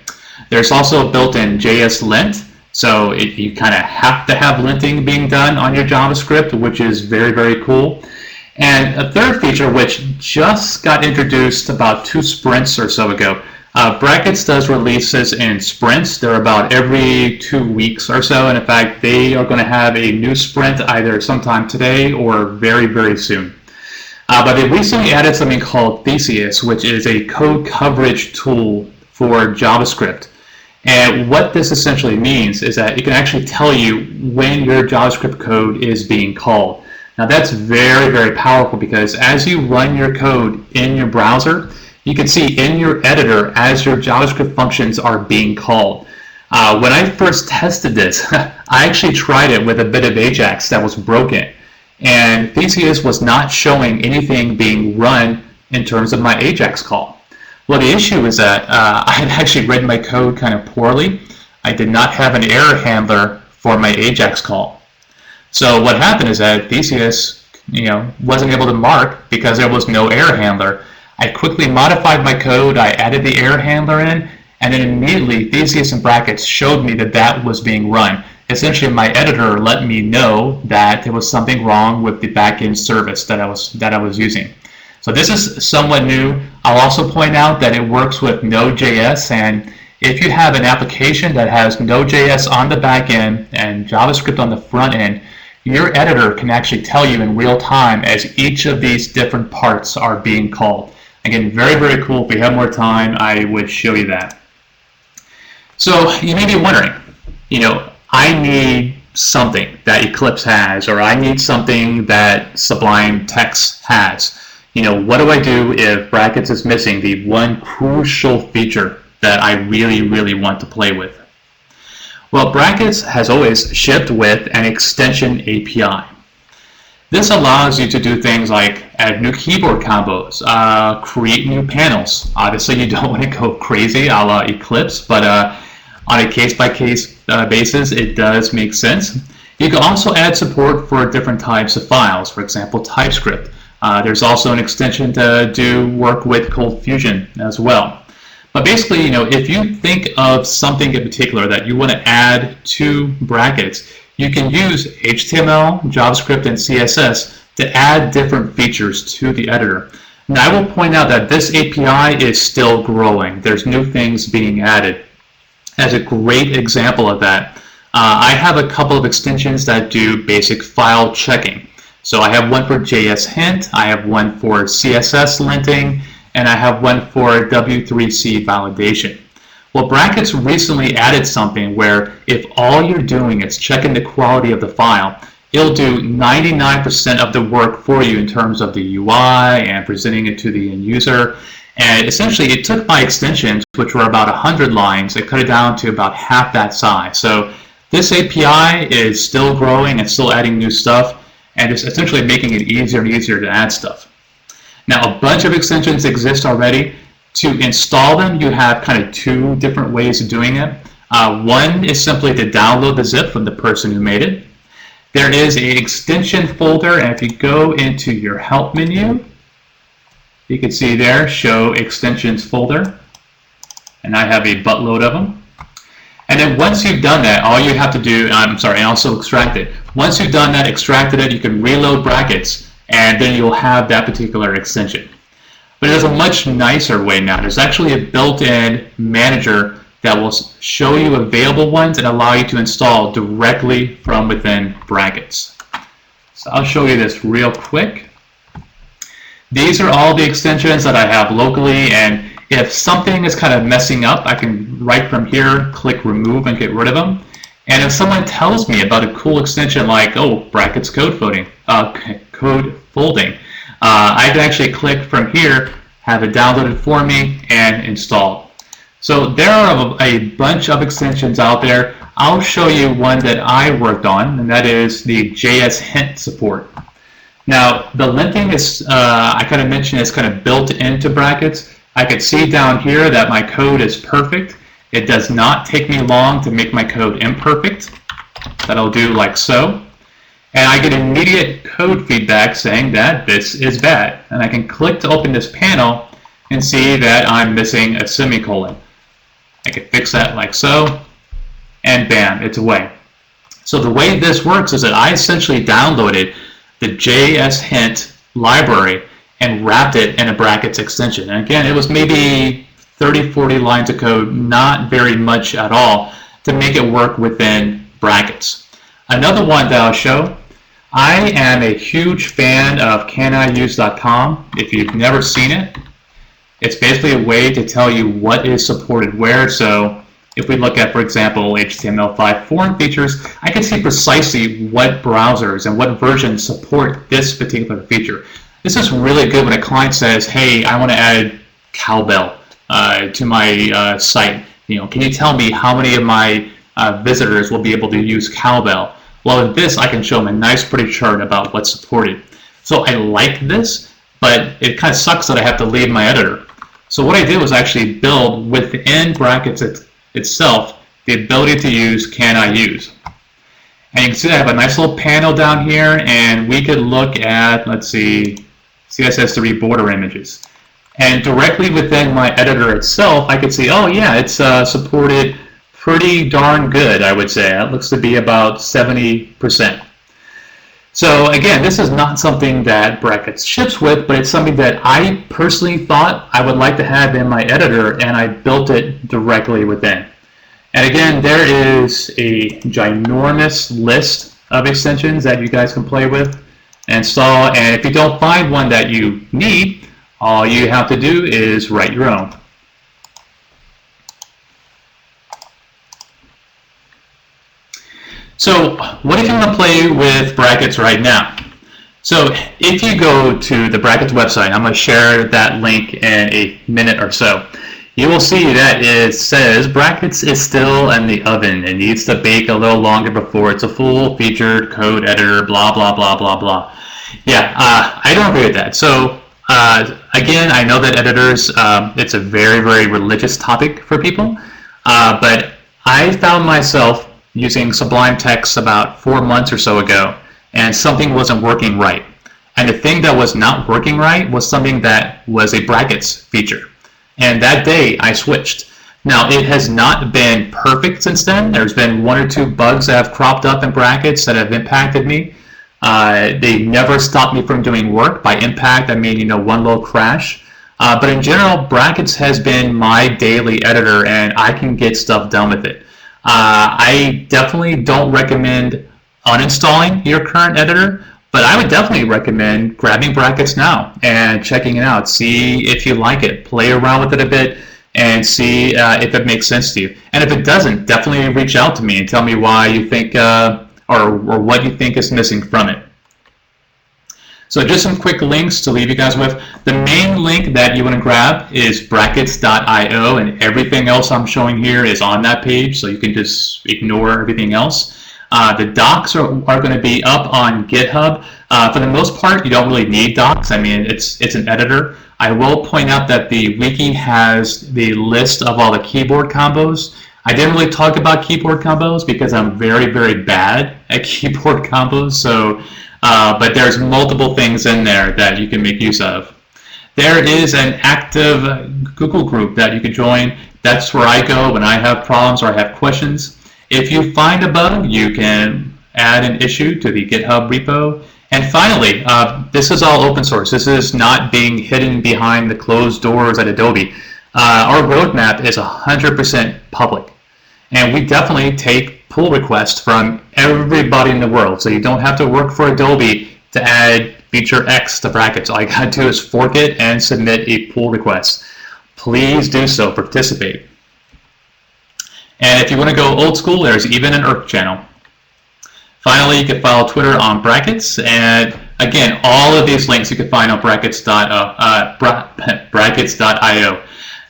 There's also built-in JS lint. So you kind of have to have linting being done on your JavaScript, which is very, very cool. And a third feature, which just got introduced about 2 sprints or so ago, Brackets does releases in sprints. They're about every 2 weeks or so. And in fact, they are going to have a new sprint either sometime today or very, very soon. But they recently added something called Theseus, which is a code coverage tool for JavaScript. And what this essentially means is that it can actually tell you when your JavaScript code is being called. Now that's very, very powerful because as you run your code in your browser, you can see in your editor as your JavaScript functions are being called. When I first tested this, I actually tried it with a bit of Ajax that was broken. And Theseus was not showing anything being run in terms of my Ajax call. Well, the issue is that I had actually written my code kind of poorly. I did not have an error handler for my Ajax call. So what happened is that Theseus, wasn't able to mark because there was no error handler. I quickly modified my code. I added the error handler in, and then immediately Theseus in brackets showed me that that was being run. Essentially, my editor let me know that there was something wrong with the backend service that I was using. So this is somewhat new. I'll also point out that it works with Node.js, and if you have an application that has Node.js on the back end and JavaScript on the front end, your editor can actually tell you in real time as each of these different parts are being called. Again, very, very cool. If we have more time, I would show you that. So you may be wondering, I need something that Eclipse has, or I need something that Sublime Text has. What do I do if brackets is missing the one crucial feature that I really, really want to play with? Well, brackets has always shipped with an extension API. This allows you to do things like add new keyboard combos, create new panels. Obviously, you don't want to go crazy a la Eclipse, but on a case-by-case basis, it does make sense. You can also add support for different types of files, for example, TypeScript. There's also an extension to do work with Cold Fusion as well. But basically, if you think of something in particular that you want to add to brackets, you can use HTML, JavaScript, and CSS to add different features to the editor. Now, I will point out that this API is still growing. There's new things being added. As a great example of that, I have a couple of extensions that do basic file checking. So I have one for JS hint, I have one for CSS linting, and I have one for W3C validation. Well, brackets recently added something where if all you're doing is checking the quality of the file, it'll do 99% of the work for you in terms of the UI and presenting it to the end user. And essentially, it took my extensions, which were about 100 lines, it cut it down to about half that size. So this API is still growing and still adding new stuff, and it's essentially making it easier and easier to add stuff. Now, a bunch of extensions exist already. To install them, you have kind of two different ways of doing it. One is simply to download the zip from the person who made it. There is an extension folder, and if you go into your help menu, you can see there, show extensions folder, and I have a buttload of them. And then once you've done that, all you have to do, and also extract it. Once you've done that, extracted it, you can reload brackets, and then you'll have that particular extension. But there's a much nicer way now. There's actually a built-in manager that will show you available ones and allow you to install directly from within brackets. So I'll show you this real quick. These are all the extensions that I have locally, and if something is kind of messing up, I can right from here click remove and get rid of them. And if someone tells me about a cool extension like, brackets code folding, I can actually click from here, have it downloaded for me, and installed. So there are a bunch of extensions out there. I'll show you one that I worked on, and that is the JS hint support. Now, the linting is, I kind of mentioned, is kind of built into brackets. I can see down here that my code is perfect. It does not take me long to make my code imperfect. That'll do like so. And I get immediate code feedback saying that this is bad. And I can click to open this panel and see that I'm missing a semicolon. I can fix that like so, and bam, it's away. So the way this works is that I essentially downloaded the JS hint library and wrapped it in a brackets extension. And again, it was maybe 30, 40 lines of code, not very much at all, to make it work within brackets. Another one that I'll show, I am a huge fan of caniuse.com. If you've never seen it, it's basically a way to tell you what is supported where. So If we look at, for example, HTML5 foreign features, I can see precisely what browsers and what versions support this particular feature. This is really good when a client says, hey, I want to add cowbell to my site. Can you tell me how many of my visitors will be able to use cowbell? Well, in this, I can show them a nice, pretty chart about what's supported. So I like this, but it kind of sucks that I have to leave my editor. So what I did was actually build within brackets itself the ability to use can I use. And you can see I have a nice little panel down here, and we could look at, let's see, CSS3 border images. And directly within my editor itself, I could see, oh yeah, it's supported pretty darn good, I would say. It looks to be about 70%. So again, this is not something that Brackets ships with, but it's something that I personally thought I would like to have in my editor, and I built it directly within. And again, there is a ginormous list of extensions that you guys can play with and install, and if you don't find one that you need, all you have to do is write your own. So what if you want to play with Brackets right now? So if you go to the Brackets website, I'm going to share that link in a minute or so, you will see that it says Brackets is still in the oven. It needs to bake a little longer before it's a full-featured code editor, blah, blah, blah, blah, blah. Yeah, I don't agree with that. So again, I know that editors, it's a very, very religious topic for people, but I found myself using Sublime Text about 4 months or so ago, and something wasn't working right. And the thing that was not working right was something that was a brackets feature. And that day, I switched. Now, it has not been perfect since then. There's been 1 or 2 bugs that have cropped up in brackets that have impacted me. They never stopped me from doing work. By impact, I mean, one little crash. But in general, brackets has been my daily editor, and I can get stuff done with it. I definitely don't recommend uninstalling your current editor, but I would definitely recommend grabbing Brackets now and checking it out. See if you like it. Play around with it a bit and see if it makes sense to you. And if it doesn't, definitely reach out to me and tell me why you think or what you think is missing from it. So just some quick links to leave you guys with. The main link that you want to grab is brackets.io, and everything else I'm showing here is on that page, so you can just ignore everything else. The docs are going to be up on GitHub. For the most part, you don't really need docs. I mean, it's an editor. I will point out that the wiki has the list of all the keyboard combos. I didn't really talk about keyboard combos because I'm very, very bad at keyboard combos. So. But there's multiple things in there that you can make use of. There is an active Google group that you can join. That's where I go when I have problems or I have questions. If you find a bug, you can add an issue to the GitHub repo. And finally, this is all open source. This is not being hidden behind the closed doors at Adobe. Our roadmap is 100% public. And we definitely take pull requests from everybody in the world. So you don't have to work for Adobe to add feature X to Brackets. All you got to do is fork it and submit a pull request. Please do so, participate. And if you want to go old school, there's even an ERC channel. Finally, you can follow Twitter on Brackets. And again, all of these links you can find on brackets.io.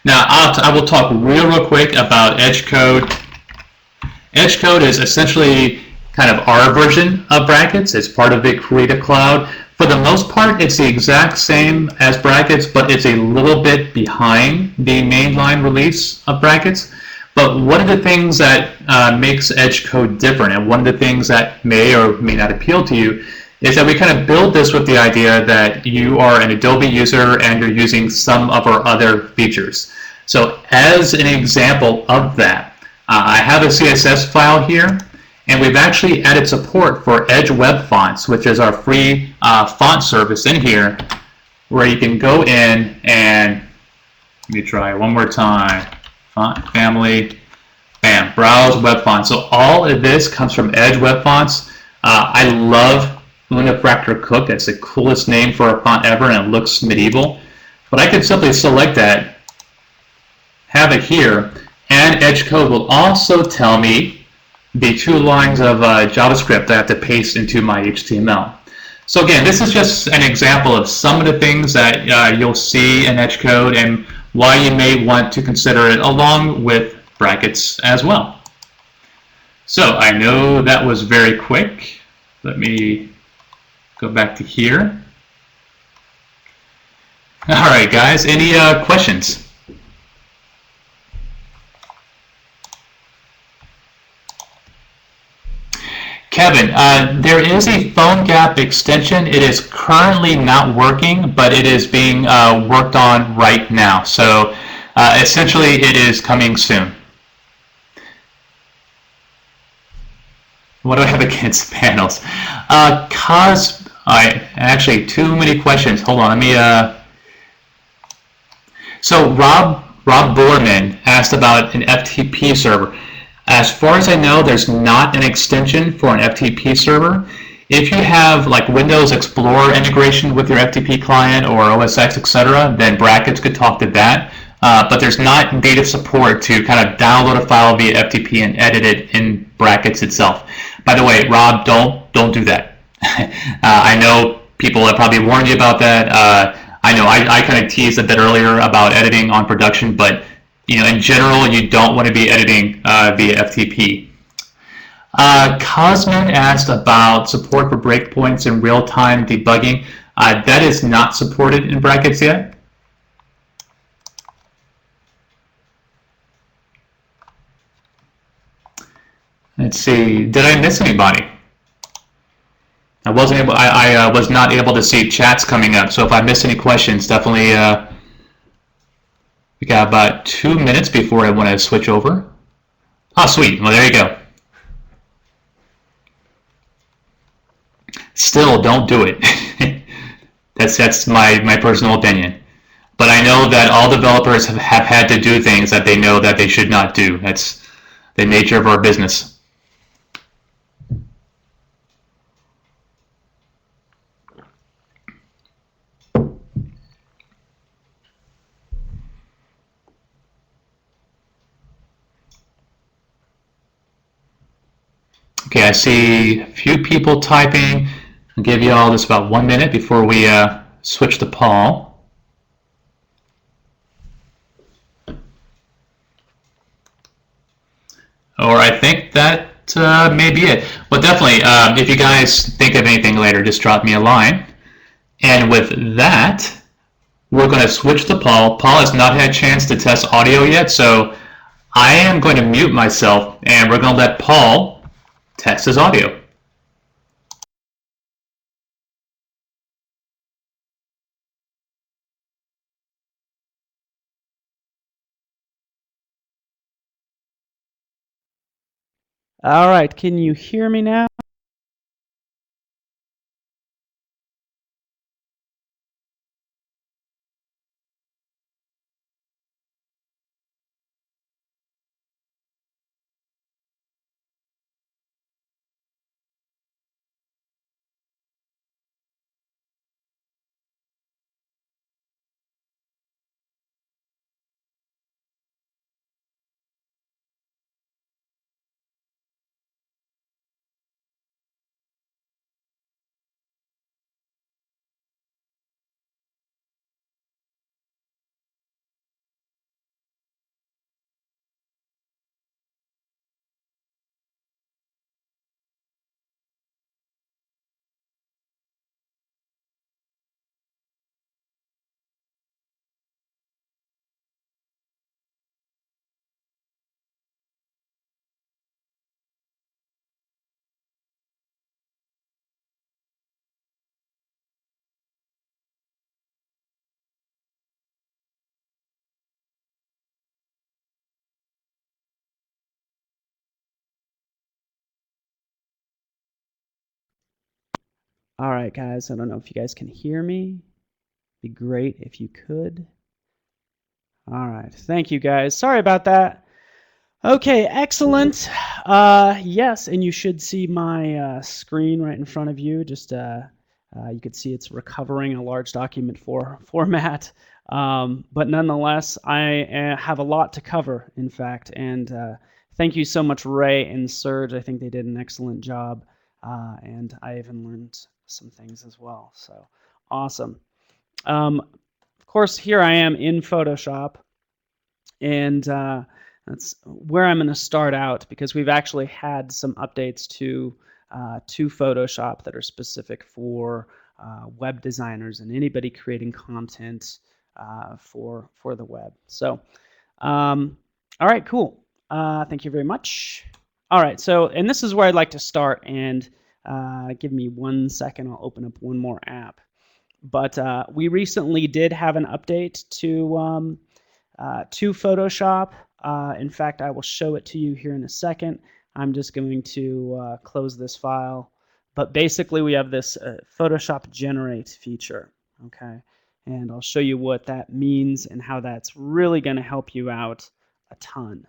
Now, I will talk real quick about Edgecode. Edgecode is essentially kind of our version of Brackets. It's part of the Creative Cloud. For the most part, it's the exact same as Brackets, but it's a little bit behind the mainline release of Brackets. But one of the things that makes Edgecode different, and one of the things that may or may not appeal to you, is that we kind of build this with the idea that you are an Adobe user and you're using some of our other features. So as an example of that, I have a CSS file here, and we've actually added support for Edge Web Fonts, which is our free font service in here, where you can go in and, let me try one more time, font family, bam, browse web fonts. So all of this comes from Edge Web Fonts. I love Unifractor Cook. It's the coolest name for a font ever, and it looks medieval. But I could simply select that, have it here, And Edge code will also tell me the 2 lines of JavaScript I have to paste into my HTML. So again, this is just an example of some of the things that you'll see in Edge code and why you may want to consider it along with brackets as well. So I know that was very quick. Let me go back to here. All right, guys, any questions? Kevin, there is a PhoneGap extension. It is currently not working, but it is being worked on right now. So essentially, it is coming soon. What do I have against panels? Actually, too many questions. Hold on, let me. So Rob Borman asked about an FTP server. As far as I know, there's not an extension for an FTP server. If you have like Windows Explorer integration with your FTP client or OS X, etc., then brackets could talk to that. But there's not native support to kind of download a file via FTP and edit it in brackets itself. By the way, Rob, don't do that. I know people have probably warned you about that. I know I kind of teased a bit earlier about editing on production, but in general, you don't want to be editing via FTP. Cosmin asked about support for breakpoints and real-time debugging. That is not supported in brackets yet. Let's see. Did I miss anybody? I was not able to see chats coming up. So if I missed any questions, definitely. We got about 2 minutes before I want to switch over. Oh, sweet. Well, there you go. Still, don't do it. That's my personal opinion. But I know that all developers have had to do things that they know that they should not do. That's the nature of our business. Okay, I see a few people typing. I'll give you all this about 1 minute before we switch to Paul. Or I think that may be it. Well, definitely, if you guys think of anything later, just drop me a line. And with that, we're going to switch to Paul. Paul has not had a chance to test audio yet, so I am going to mute myself, and we're going to let Paul test his audio. All right, can you hear me now? All right, guys, I don't know if you guys can hear me. It'd be great if you could. All right, thank you, guys. Sorry about that. Okay, excellent. Yes, and you should see my screen right in front of you. Just You can see it's recovering a large document format. But nonetheless, I have a lot to cover, in fact. And thank you so much, Ray and Serge. I think they did an excellent job. And I even learned some things as well. So awesome. Of course, here I am in Photoshop. And that's where I'm going to start out, because we've actually had some updates to Photoshop that are specific for web designers and anybody creating content for the web. So, all right, cool. Thank you very much. All right, so, and this is where I'd like to start, and give me 1 second. I'll open up one more app. But we recently did have an update to Photoshop. In fact, I will show it to you here in a second. I'm just going to close this file. But basically, we have this Photoshop Generate feature, okay? And I'll show you what that means and how that's really going to help you out a ton.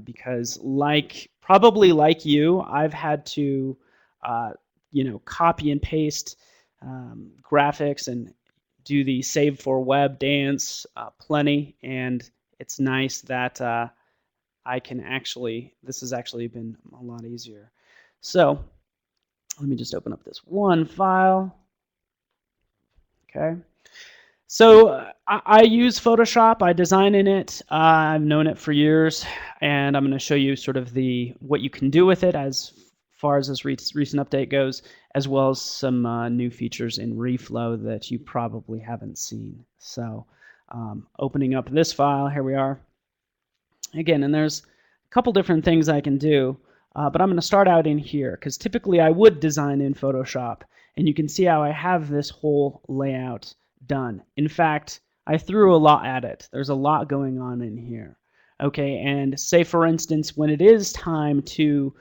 Because probably like you, I've had to, copy and paste graphics and do the save for web dance plenty, and it's nice that I can this has actually been a lot easier. So let me just open up this one file. Okay. So I use Photoshop. I design in it. I've known it for years, and I'm going to show you sort of what you can do with it as far as this recent update goes, as well as some new features in Reflow that you probably haven't seen. So opening up this file, here we are. Again, and there's a couple different things I can do, but I'm going to start out in here, because typically I would design in Photoshop, and you can see how I have this whole layout done. In fact, I threw a lot at it. There's a lot going on in here. Okay, and say for instance, when it is time to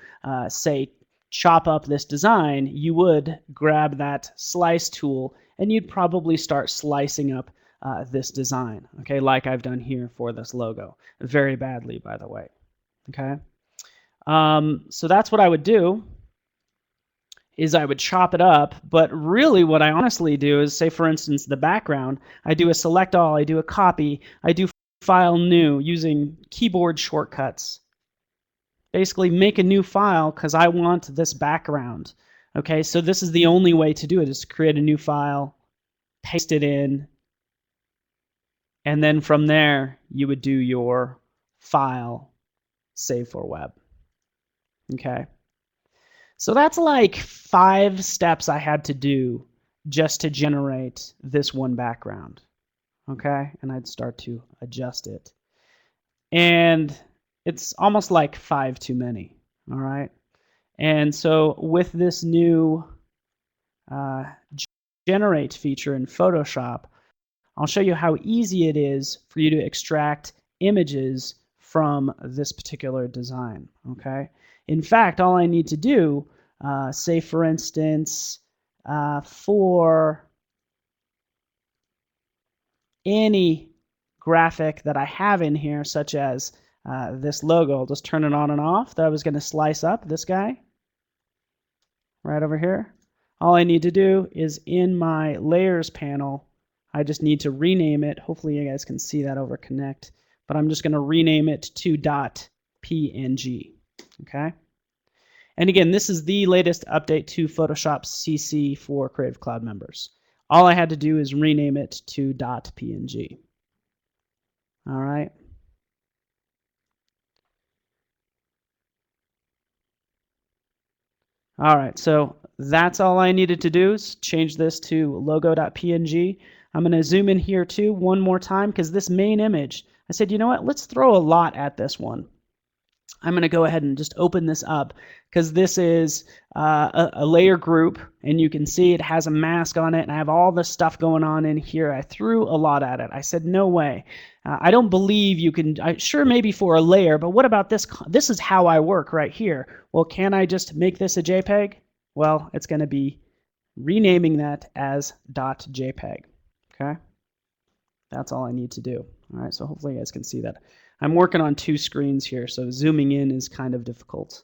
say chop up this design, you would grab that slice tool and you'd probably start slicing up this design, okay, like I've done here for this logo. Very badly, by the way. Okay, so that's what I would do, is I would chop it up, but really what I honestly do is, say for instance the background, I do a select all, I do a copy, I do file new using keyboard shortcuts. Basically make a new file because I want this background. Okay, so this is the only way to do it, is to create a new file, paste it in, and then from there you would do your file save for web. Okay, so that's like 5 steps I had to do just to generate this one background. Okay, and I'd start to adjust it, and it's almost like 5 too many. All right, and so with this new generate feature in Photoshop, I'll show you how easy it is for you to extract images from this particular design. Okay, in fact, all I need to do, say for instance, for any graphic that I have in here, such as this logo, I'll just turn it on and off, that I was going to slice up this guy right over here. All I need to do is in my layers panel, I just need to rename it. Hopefully you guys can see that over Connect, but I'm just going to rename it to .png. Okay. And again, this is the latest update to Photoshop CC for Creative Cloud members. All I had to do is rename it to .png. All right. All right, so that's all I needed to do, is change this to logo.png. I'm going to zoom in here too one more time, because this main image, I said, you know what, let's throw a lot at this one. I'm going to go ahead and just open this up, because this is a layer group, and you can see it has a mask on it, and I have all this stuff going on in here. I threw a lot at it. I said, no way. I don't believe you can, sure, maybe for a layer, but what about this? This is how I work right here. Well, can I just make this a JPEG? Well, it's going to be renaming that as .jpeg. Okay, that's all I need to do. All right, so hopefully you guys can see that. I'm working on 2 screens here, so zooming in is kind of difficult.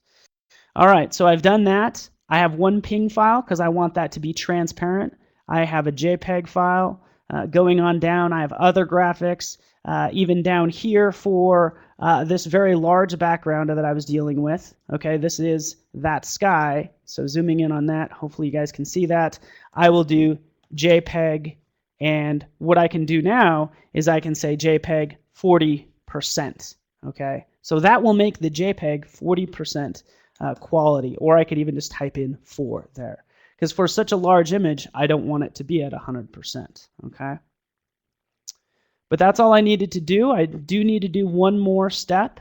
All right, so I've done that. I have one ping file because I want that to be transparent. I have a JPEG file. Going on down, I have other graphics. Even down here for this very large background that I was dealing with. Okay, this is that sky. So zooming in on that, hopefully you guys can see that. I will do JPEG, and what I can do now is I can say JPEG 40%. Okay, so that will make the JPEG 40% quality, or I could even just type in 4 there. Because for such a large image, I don't want it to be at 100%. Okay. But that's all I needed to do. I do need to do one more step.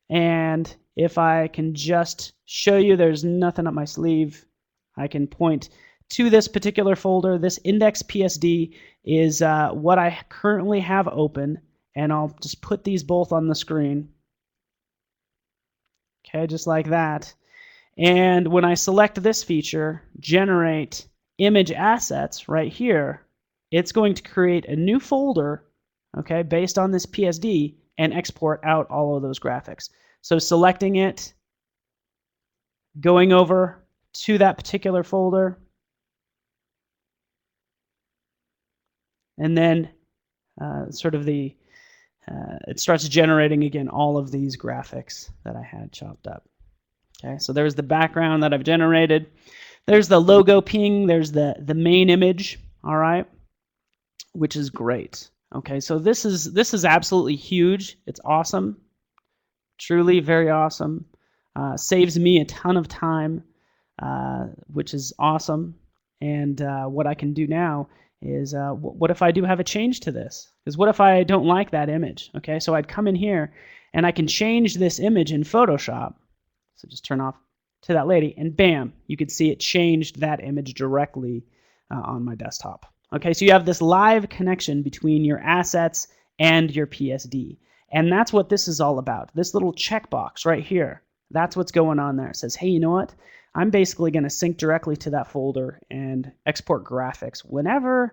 And if I can just show you there's nothing up my sleeve, I can point to this particular folder. This index.psd is what I currently have open, and I'll just put these both on the screen. Okay, just like that. And when I select this feature, generate image assets right here, it's going to create a new folder, okay, based on this PSD and export out all of those graphics. So selecting it, going over to that particular folder, and then it starts generating again all of these graphics that I had chopped up. Okay, so there's the background that I've generated. There's the logo ping. There's the main image. All right, which is great. Okay, so this is absolutely huge. It's awesome, truly very awesome. Saves me a ton of time, which is awesome. And what I can do now is, what if I do have a change to this? Because what if I don't like that image? Okay, so I'd come in here and I can change this image in Photoshop. So just turn off to that lady, and bam, you could see it changed that image directly on my desktop. Okay, so you have this live connection between your assets and your PSD. And that's what this is all about. This little checkbox right here, that's what's going on there. It says, hey, you know what? I'm basically going to sync directly to that folder and export graphics whenever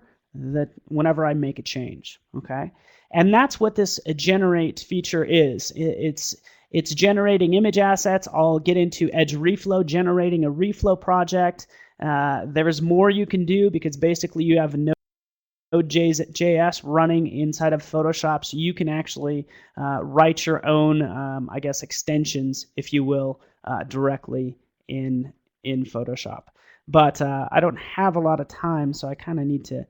I make a change. Okay, and that's what this generate feature is. It's generating image assets. I'll get into Edge Reflow, generating a reflow project. There's more you can do because basically you have Node.js running inside of Photoshop, so you can actually write your own, I guess, extensions, if you will, directly in Photoshop. But I don't have a lot of time, so I kind of need to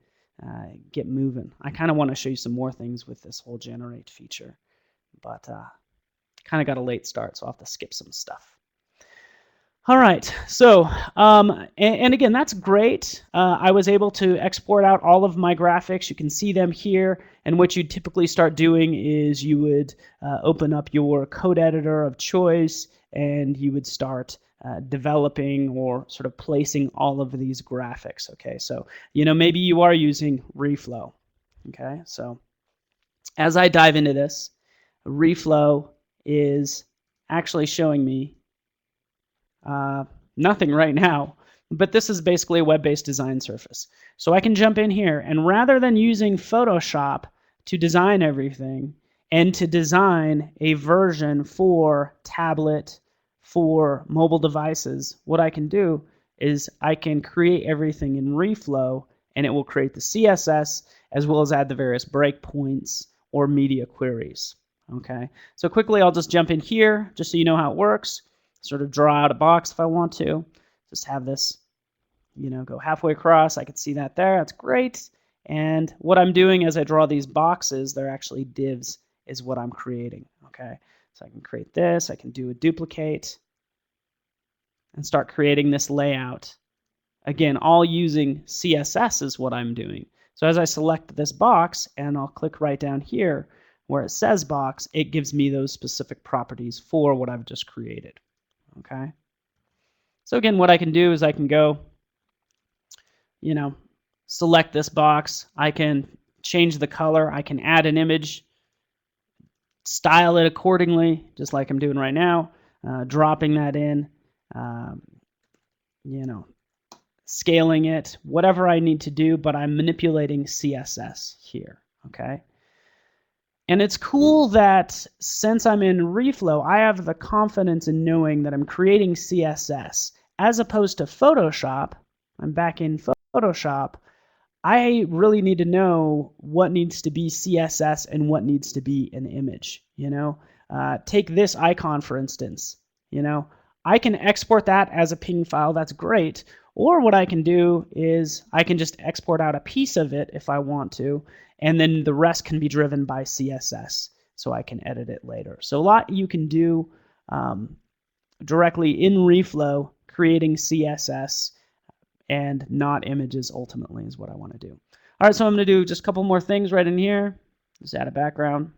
get moving. I kind of want to show you some more things with this whole generate feature, but kind of got a late start, so I'll have to skip some stuff. All right, so, and again, that's great. I was able to export out all of my graphics. You can see them here, and what you typically start doing is you would open up your code editor of choice, and you would start developing or sort of placing all of these graphics, okay? So, maybe you are using Reflow, okay? So, as I dive into this, Reflow is actually showing me nothing right now, but this is basically a web-based design surface. So I can jump in here, and rather than using Photoshop to design everything and to design a version for tablet, for mobile devices, what I can do is I can create everything in Reflow, and it will create the CSS as well as add the various breakpoints or media queries. Okay, so quickly I'll just jump in here just so you know how it works. Sort of draw out a box if I want to. Just have this, go halfway across. I can see that there. That's great. And what I'm doing as I draw these boxes, they're actually divs is what I'm creating. Okay, so I can create this. I can do a duplicate and start creating this layout. Again, all using CSS is what I'm doing. So as I select this box and I'll click right down here where it says box, it gives me those specific properties for what I've just created. Okay. So again, what I can do is I can go, select this box. I can change the color. I can add an image, style it accordingly, just like I'm doing right now, dropping that in, scaling it, whatever I need to do, but I'm manipulating CSS here. Okay. And it's cool that since I'm in reflow, I have the confidence in knowing that I'm creating CSS as opposed to Photoshop. I'm back in Photoshop. I really need to know what needs to be CSS and what needs to be an image. Take this icon, for instance. I can export that as a PNG file. That's great. Or what I can do is I can just export out a piece of it if I want to, and then the rest can be driven by CSS, so I can edit it later. So a lot you can do directly in reflow, creating CSS and not images ultimately is what I want to do. All right, so I'm going to do just a couple more things right in here. Just add a background.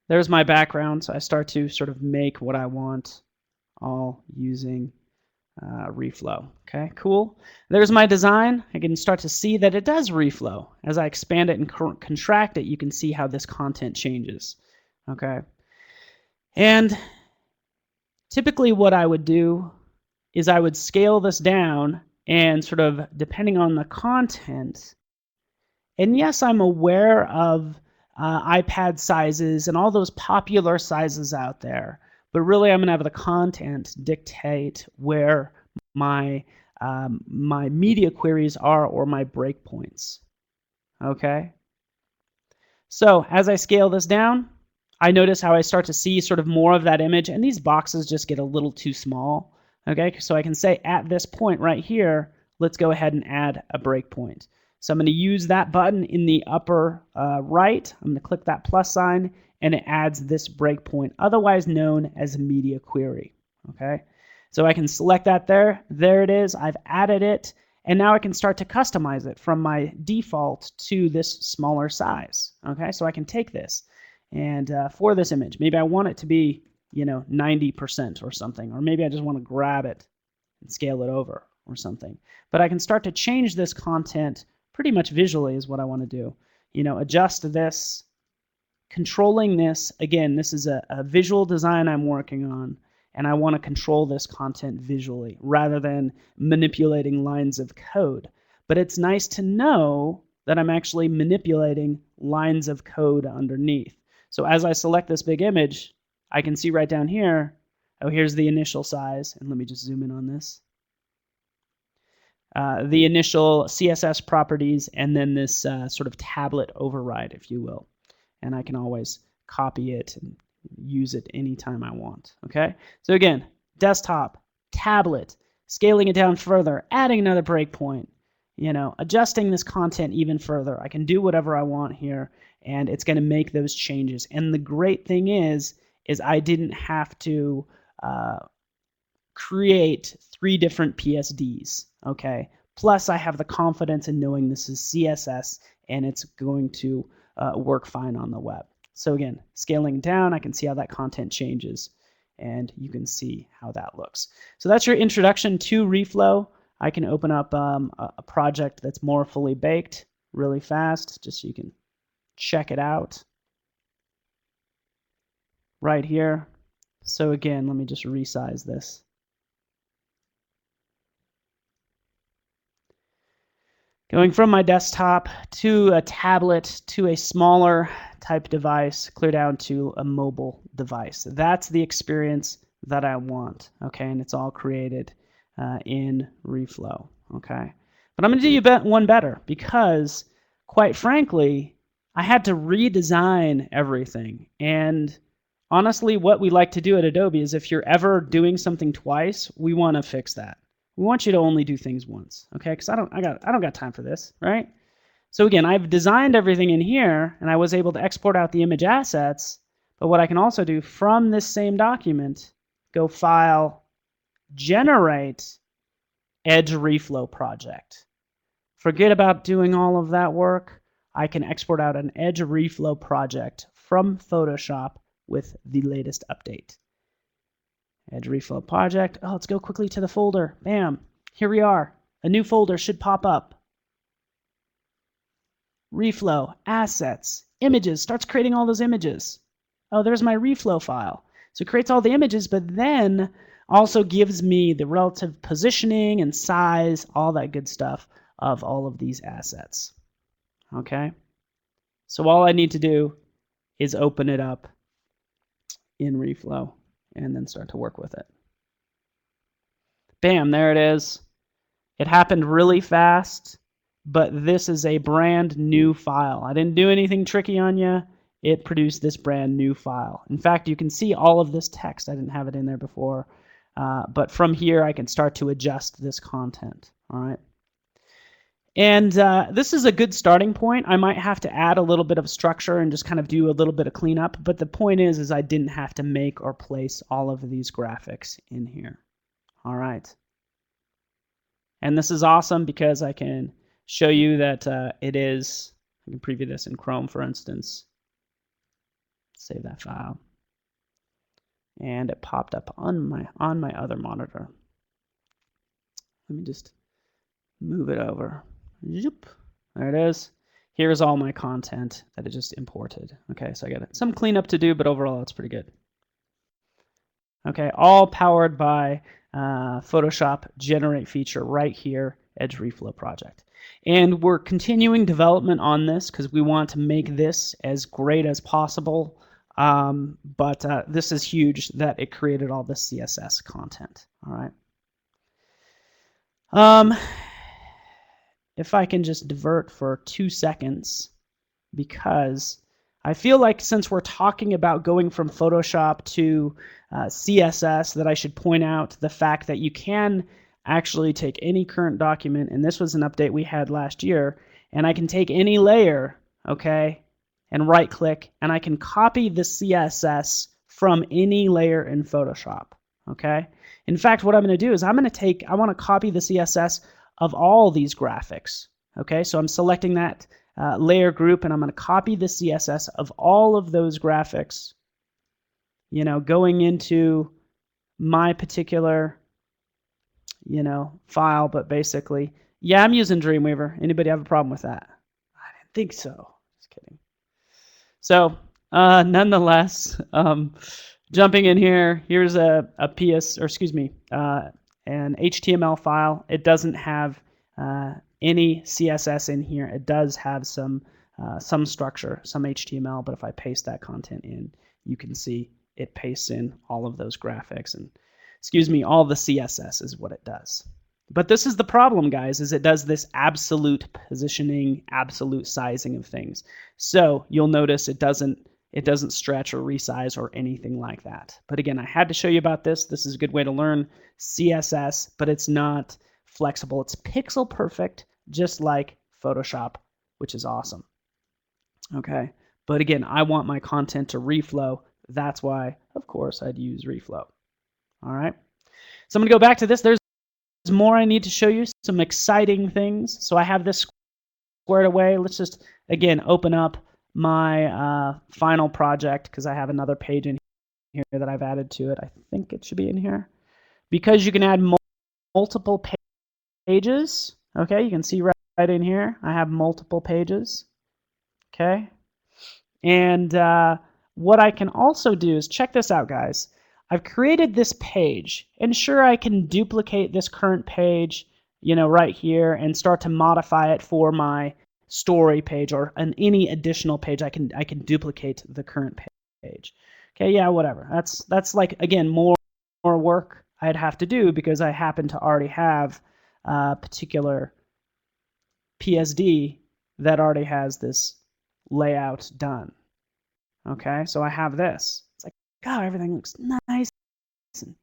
There's my background, so I start to sort of make what I want, all using reflow. Okay, cool. There's my design. I can start to see that it does reflow. As I expand it and contract it, you can see how this content changes. Okay, and typically what I would do is I would scale this down and sort of depending on the content. And yes, I'm aware of iPad sizes and all those popular sizes out there, but really I'm going to have the content dictate where my my media queries are or my breakpoints. Okay. So as I scale this down, I notice how I start to see sort of more of that image, and these boxes just get a little too small. Okay, so I can say at this point right here, let's go ahead and add a breakpoint. So I'm going to use that button in the upper right. I'm going to click that plus sign, and it adds this breakpoint, otherwise known as a media query. Okay, so I can select that there. There it is. I've added it, and now I can start to customize it from my default to this smaller size. Okay, so I can take this. And for this image, maybe I want it to be, 90% or something, or maybe I just want to grab it and scale it over or something. But I can start to change this content pretty much visually is what I want to do. Adjust this, controlling this. Again, this is a visual design I'm working on, and I want to control this content visually rather than manipulating lines of code. But it's nice to know that I'm actually manipulating lines of code underneath. So as I select this big image, I can see right down here, oh, here's the initial size. And let me just zoom in on this. The initial CSS properties, and then this sort of tablet override, if you will. And I can always copy it and use it anytime I want. Okay, so again, desktop, tablet, scaling it down further, adding another breakpoint, adjusting this content even further. I can do whatever I want here, and it's going to make those changes. And the great thing is I didn't have to create 3 different PSDs, okay? Plus, I have the confidence in knowing this is CSS, and it's going to work fine on the web. So again, scaling down, I can see how that content changes, and you can see how that looks. So that's your introduction to reflow. I can open up a project that's more fully baked really fast, just so you can check it out right here. So again, let me just resize this. Going from my desktop to a tablet to a smaller type device, clear down to a mobile device. That's the experience that I want, okay? And it's all created in reflow, okay? But I'm going to do you one better, because quite frankly, I had to redesign everything. And honestly, what we like to do at Adobe is if you're ever doing something twice, we want to fix that. We want you to only do things once, okay? Because I don't got time for this, right? So again, I've designed everything in here, and I was able to export out the image assets. But what I can also do from this same document, go File, Generate, Edge Reflow Project. Forget about doing all of that work. I can export out an Edge Reflow project from Photoshop with the latest update. Edge Reflow project. Oh, let's go quickly to the folder. Bam. Here we are. A new folder should pop up. Reflow, assets, images. Starts creating all those images. Oh, there's my reflow file. So it creates all the images, but then also gives me the relative positioning and size, all that good stuff of all of these assets. Okay? So all I need to do is open it up in Reflow and then start to work with it. Bam, there it is. It happened really fast, but this is a brand new file. I didn't do anything tricky on you. It produced this brand new file. In fact, you can see all of this text. I didn't have it in there before, but from here I can start to adjust this content. All right. And this is a good starting point. I might have to add a little bit of structure and just kind of do a little bit of cleanup, but the point is I didn't have to make or place all of these graphics in here. All right. And this is awesome because I can show you that it is, I can preview this in Chrome, for instance. Save that file. And it popped up on my other monitor. Let me just move it over. Zoop. There it is. Here's all my content that I just imported. Okay, so I got some cleanup to do, but overall it's pretty good. Okay, all powered by Photoshop Generate feature right here, Edge Reflow project. And we're continuing development on this because we want to make this as great as possible. But this is huge that it created all the CSS content. All right. If I can just divert for 2 seconds, because I feel like since we're talking about going from Photoshop to CSS, that I should point out the fact that you can actually take any current document, and this was an update we had last year, and I can take any layer, okay, and right click, and I can copy the CSS from any layer in Photoshop, okay? In fact, what I'm going to do is I want to copy the CSS of all these graphics, okay? So I'm selecting that layer group, and I'm going to copy the CSS of all of those graphics, you know, going into my particular, you know, file. But basically, yeah, I'm using Dreamweaver. Anybody have a problem with that? I didn't think so. Just kidding. So nonetheless, jumping in here, here's an HTML file. It doesn't have any CSS in here. It does have some structure, some HTML, but if I paste that content in, you can see it pastes in all of those graphics and, all the CSS is what it does. But this is the problem, guys, is it does this absolute positioning, absolute sizing of things. So you'll notice it doesn't stretch or resize or anything like that. But again, I had to show you about this. This is a good way to learn CSS, but it's not flexible. It's pixel perfect, just like Photoshop, which is awesome. Okay, but again, I want my content to reflow. That's why, of course, I'd use reflow. All right, so I'm gonna go back to this. There's more I need to show you, some exciting things. So I have this squared away. Let's just, again, open up my final project because I have another page in here that I've added to it. I think it should be in here. Because you can add multiple pages, okay, you can see right in here, I have multiple pages, okay? And what I can also do is, check this out, guys. I've created this page, and sure, I can duplicate this current page, you know, right here and start to modify it for my story page or any additional page. I can duplicate the current page. Okay, yeah, whatever. That's like, again, more work I'd have to do because I happen to already have a particular PSD that already has this layout done. Okay, so I have this. It's like, God, everything looks nice and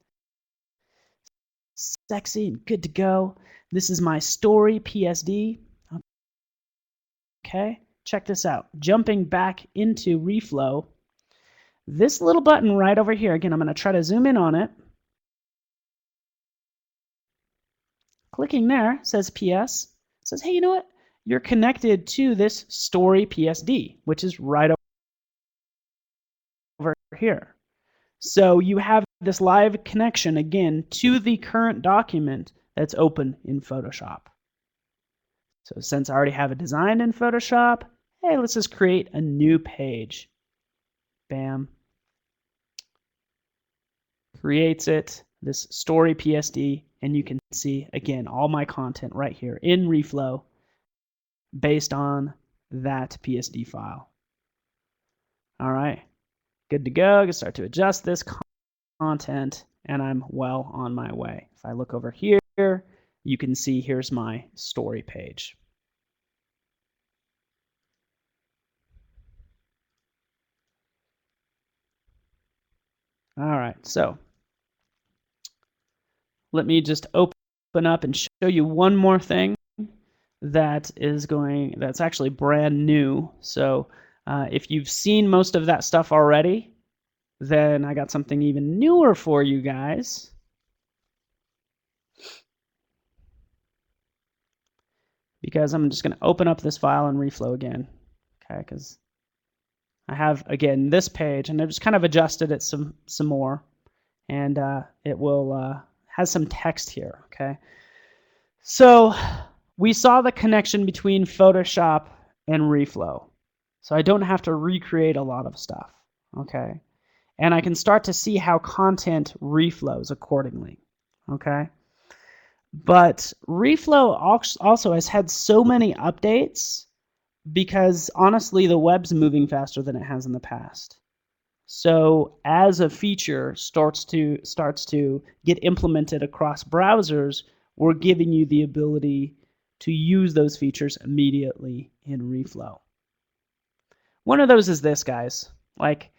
sexy and good to go. This is my story PSD. Okay, check this out. Jumping back into Reflow, this little button right over here, again, I'm going to try to zoom in on it. Clicking there says PS, says, hey, you know what? You're connected to this story PSD, which is right over here. So you have this live connection, again, to the current document that's open in Photoshop. So since I already have it designed in Photoshop, hey, let's just create a new page. Bam. Creates it, this story PSD, and you can see, again, all my content right here in Reflow based on that PSD file. All right, good to go. I can start to adjust this content, and I'm well on my way. If I look over here, you can see here's my story page. All right, so let me just open up and show you one more thing that's actually brand new. So if you've seen most of that stuff already, then I got something even newer for you guys. Because I'm just going to open up this file and reflow again. Okay, because I have, again, this page, and I've just kind of adjusted it some more. And it will has some text here, okay? So we saw the connection between Photoshop and reflow. So I don't have to recreate a lot of stuff, okay? And I can start to see how content reflows accordingly, okay? But reflow also has had so many updates because honestly, the web's moving faster than it has in the past. So as a feature starts to get implemented across browsers, we're giving you the ability to use those features immediately in reflow. One of those is this, guys. Like,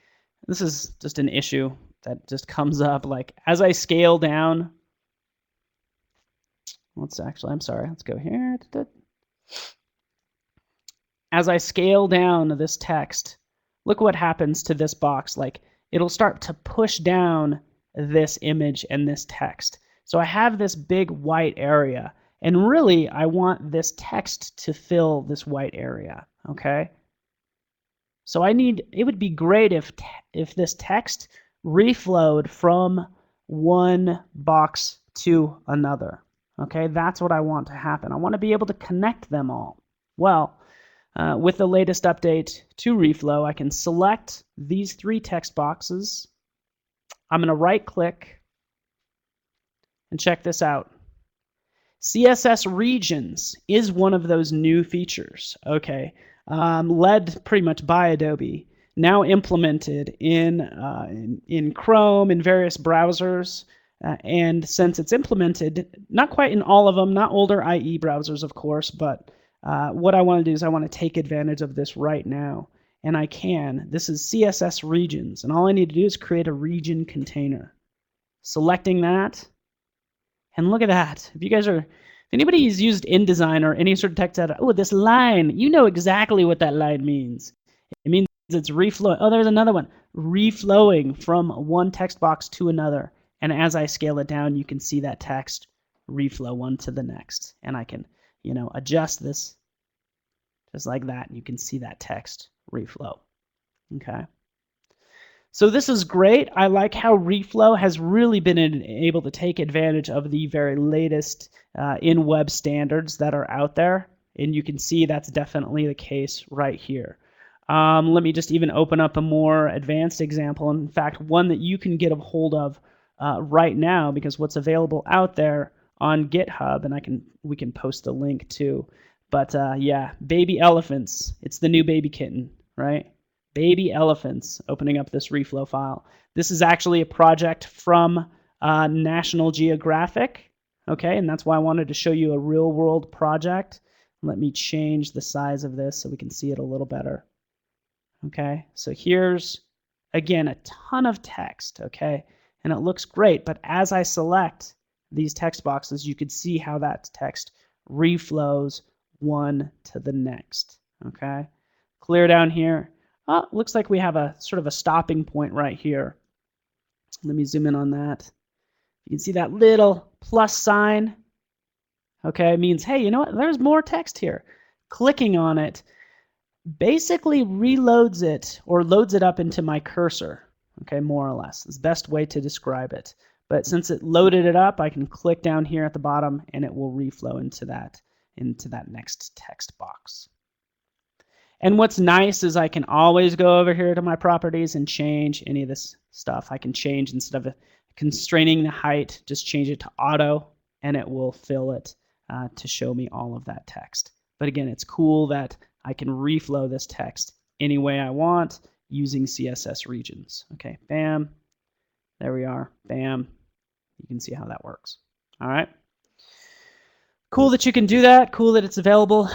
this is just an issue that just comes up. Like, as I scale down, I'm sorry, let's go here. As I scale down this text, look what happens to this box. Like, it'll start to push down this image and this text. So I have this big white area, and really I want this text to fill this white area, okay? So it would be great if this text reflowed from one box to another, okay? That's what I want to happen. I want to be able to connect them all. Well, with the latest update to reflow, I can select these 3 text boxes. I'm going to right click and check this out. CSS regions is one of those new features, okay, led pretty much by Adobe, now implemented in Chrome and various browsers. And since it's implemented, not quite in all of them, not older IE browsers, of course, but what I want to do is I want to take advantage of this right now. And I can. This is CSS regions. And all I need to do is create a region container. Selecting that. And look at that. If anybody's used InDesign or any sort of text editor, oh, this line, you know exactly what that line means. It means it's reflowing. Oh, there's another one. Reflowing from one text box to another. And as I scale it down, you can see that text reflow one to the next. And I can, adjust this just like that. And you can see that text reflow. Okay. So this is great. I like how reflow has really been able to take advantage of the very latest in web standards that are out there. And you can see that's definitely the case right here. Let me just even open up a more advanced example. In fact, one that you can get a hold of right now, because what's available out there on GitHub, and we can post a link too. But yeah, baby elephants. It's the new baby kitten, right? Baby elephants, opening up this reflow file. This is actually a project from National Geographic, okay? And that's why I wanted to show you a real world project. Let me change the size of this so we can see it a little better. Okay, so here's, again, a ton of text, okay? And it looks great, but as I select these text boxes, you can see how that text reflows one to the next, okay? Clear down here. Oh, looks like we have a sort of a stopping point right here. Let me zoom in on that. You can see that little plus sign. Okay, it means, hey, you know what? There's more text here. Clicking on it basically reloads it or loads it up into my cursor. Okay, more or less. It's the best way to describe it. But since it loaded it up, I can click down here at the bottom and it will reflow into that next text box. And what's nice is I can always go over here to my properties and change any of this stuff. I can change, instead of constraining the height, just change it to auto, and it will fill it to show me all of that text. But again, it's cool that I can reflow this text any way I want using CSS regions. Okay, bam, there we are, bam. You can see how that works. All right. Cool that you can do that. Cool that it's available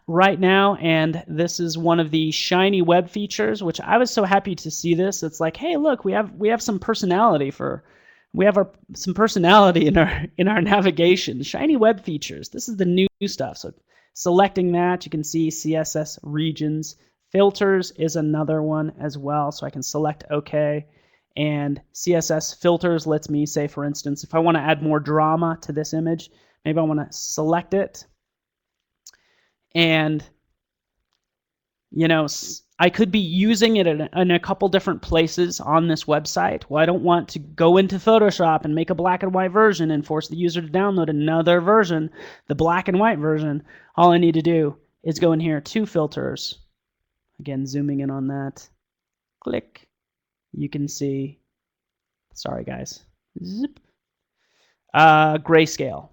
right now. And this is one of the shiny web features, which I was so happy to see this. It's like, hey, look, we have some personality some personality in our navigation. Shiny web features. This is the new stuff. So selecting that, you can see CSS regions. Filters is another one as well. So I can select OK. And CSS filters lets me say, for instance, if I want to add more drama to this image, maybe I want to select it. And, I could be using it in a couple different places on this website. Well, I don't want to go into Photoshop and make a black and white version and force the user to download another version, the black and white version. All I need to do is go in here to filters. Again, zooming in on that. Click. You can see, sorry guys, zip. Grayscale.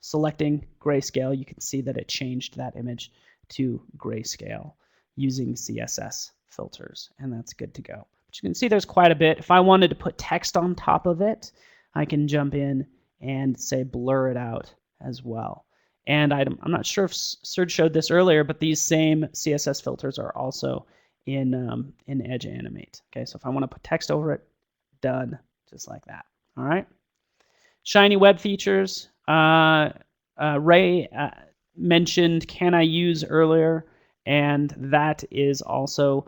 Selecting grayscale, you can see that it changed that image to grayscale using CSS filters, and that's good to go. But you can see there's quite a bit. If I wanted to put text on top of it, I can jump in and say blur it out as well. And I'm not sure if Serge showed this earlier, but these same CSS filters are also in Edge Animate. Okay, so if I want to put text over it, done, just like that. All right. Shiny web features. Ray mentioned can I use earlier, and that is also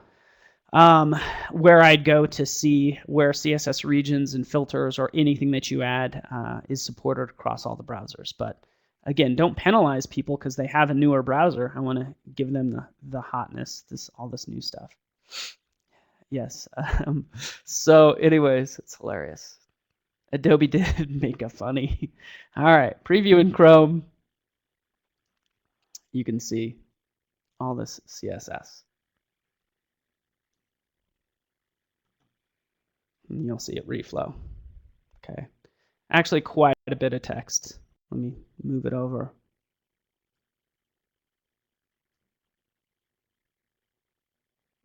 where I'd go to see where CSS regions and filters or anything that you add is supported across all the browsers. But again, don't penalize people because they have a newer browser. I want to give them the hotness, all this new stuff. Yes. So anyways, it's hilarious. Adobe did make a funny. All right, preview in Chrome. You can see all this CSS. And you'll see it reflow. Okay. Actually, quite a bit of text. Let me move it over.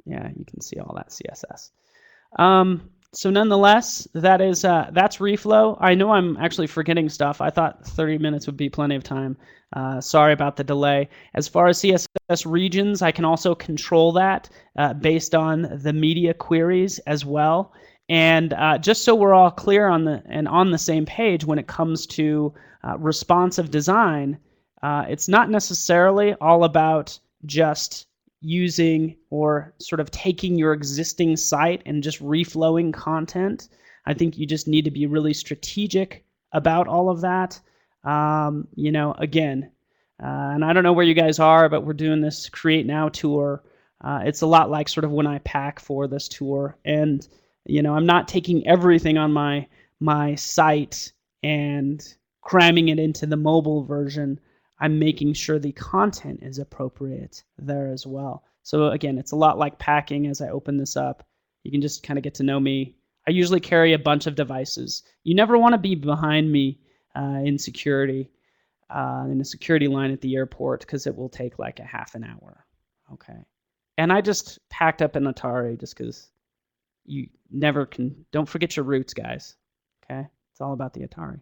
Yeah, you can see all that CSS. So nonetheless, that's reflow. I know I'm actually forgetting stuff. I thought 30 minutes would be plenty of time. Sorry about the delay. As far as CSS regions, I can also control that based on the media queries as well. And just so we're all clear on the same page when it comes to responsive design, it's not necessarily all about just using or sort of taking your existing site and just reflowing content. I think you just need to be really strategic about all of that. Again, and I don't know where you guys are, but we're doing this Create Now tour. It's a lot like sort of when I pack for this tour, and I'm not taking everything on my site and cramming it into the mobile version. I'm making sure the content is appropriate there as well. So again, it's a lot like packing. As I open this up, you can just kind of get to know me. I usually carry a bunch of devices. You never want to be behind me in security, in a security line at the airport, because it will take like a half an hour. Okay. And I just packed up an Atari just because you never can. Don't forget your roots, guys. Okay. It's all about the Atari.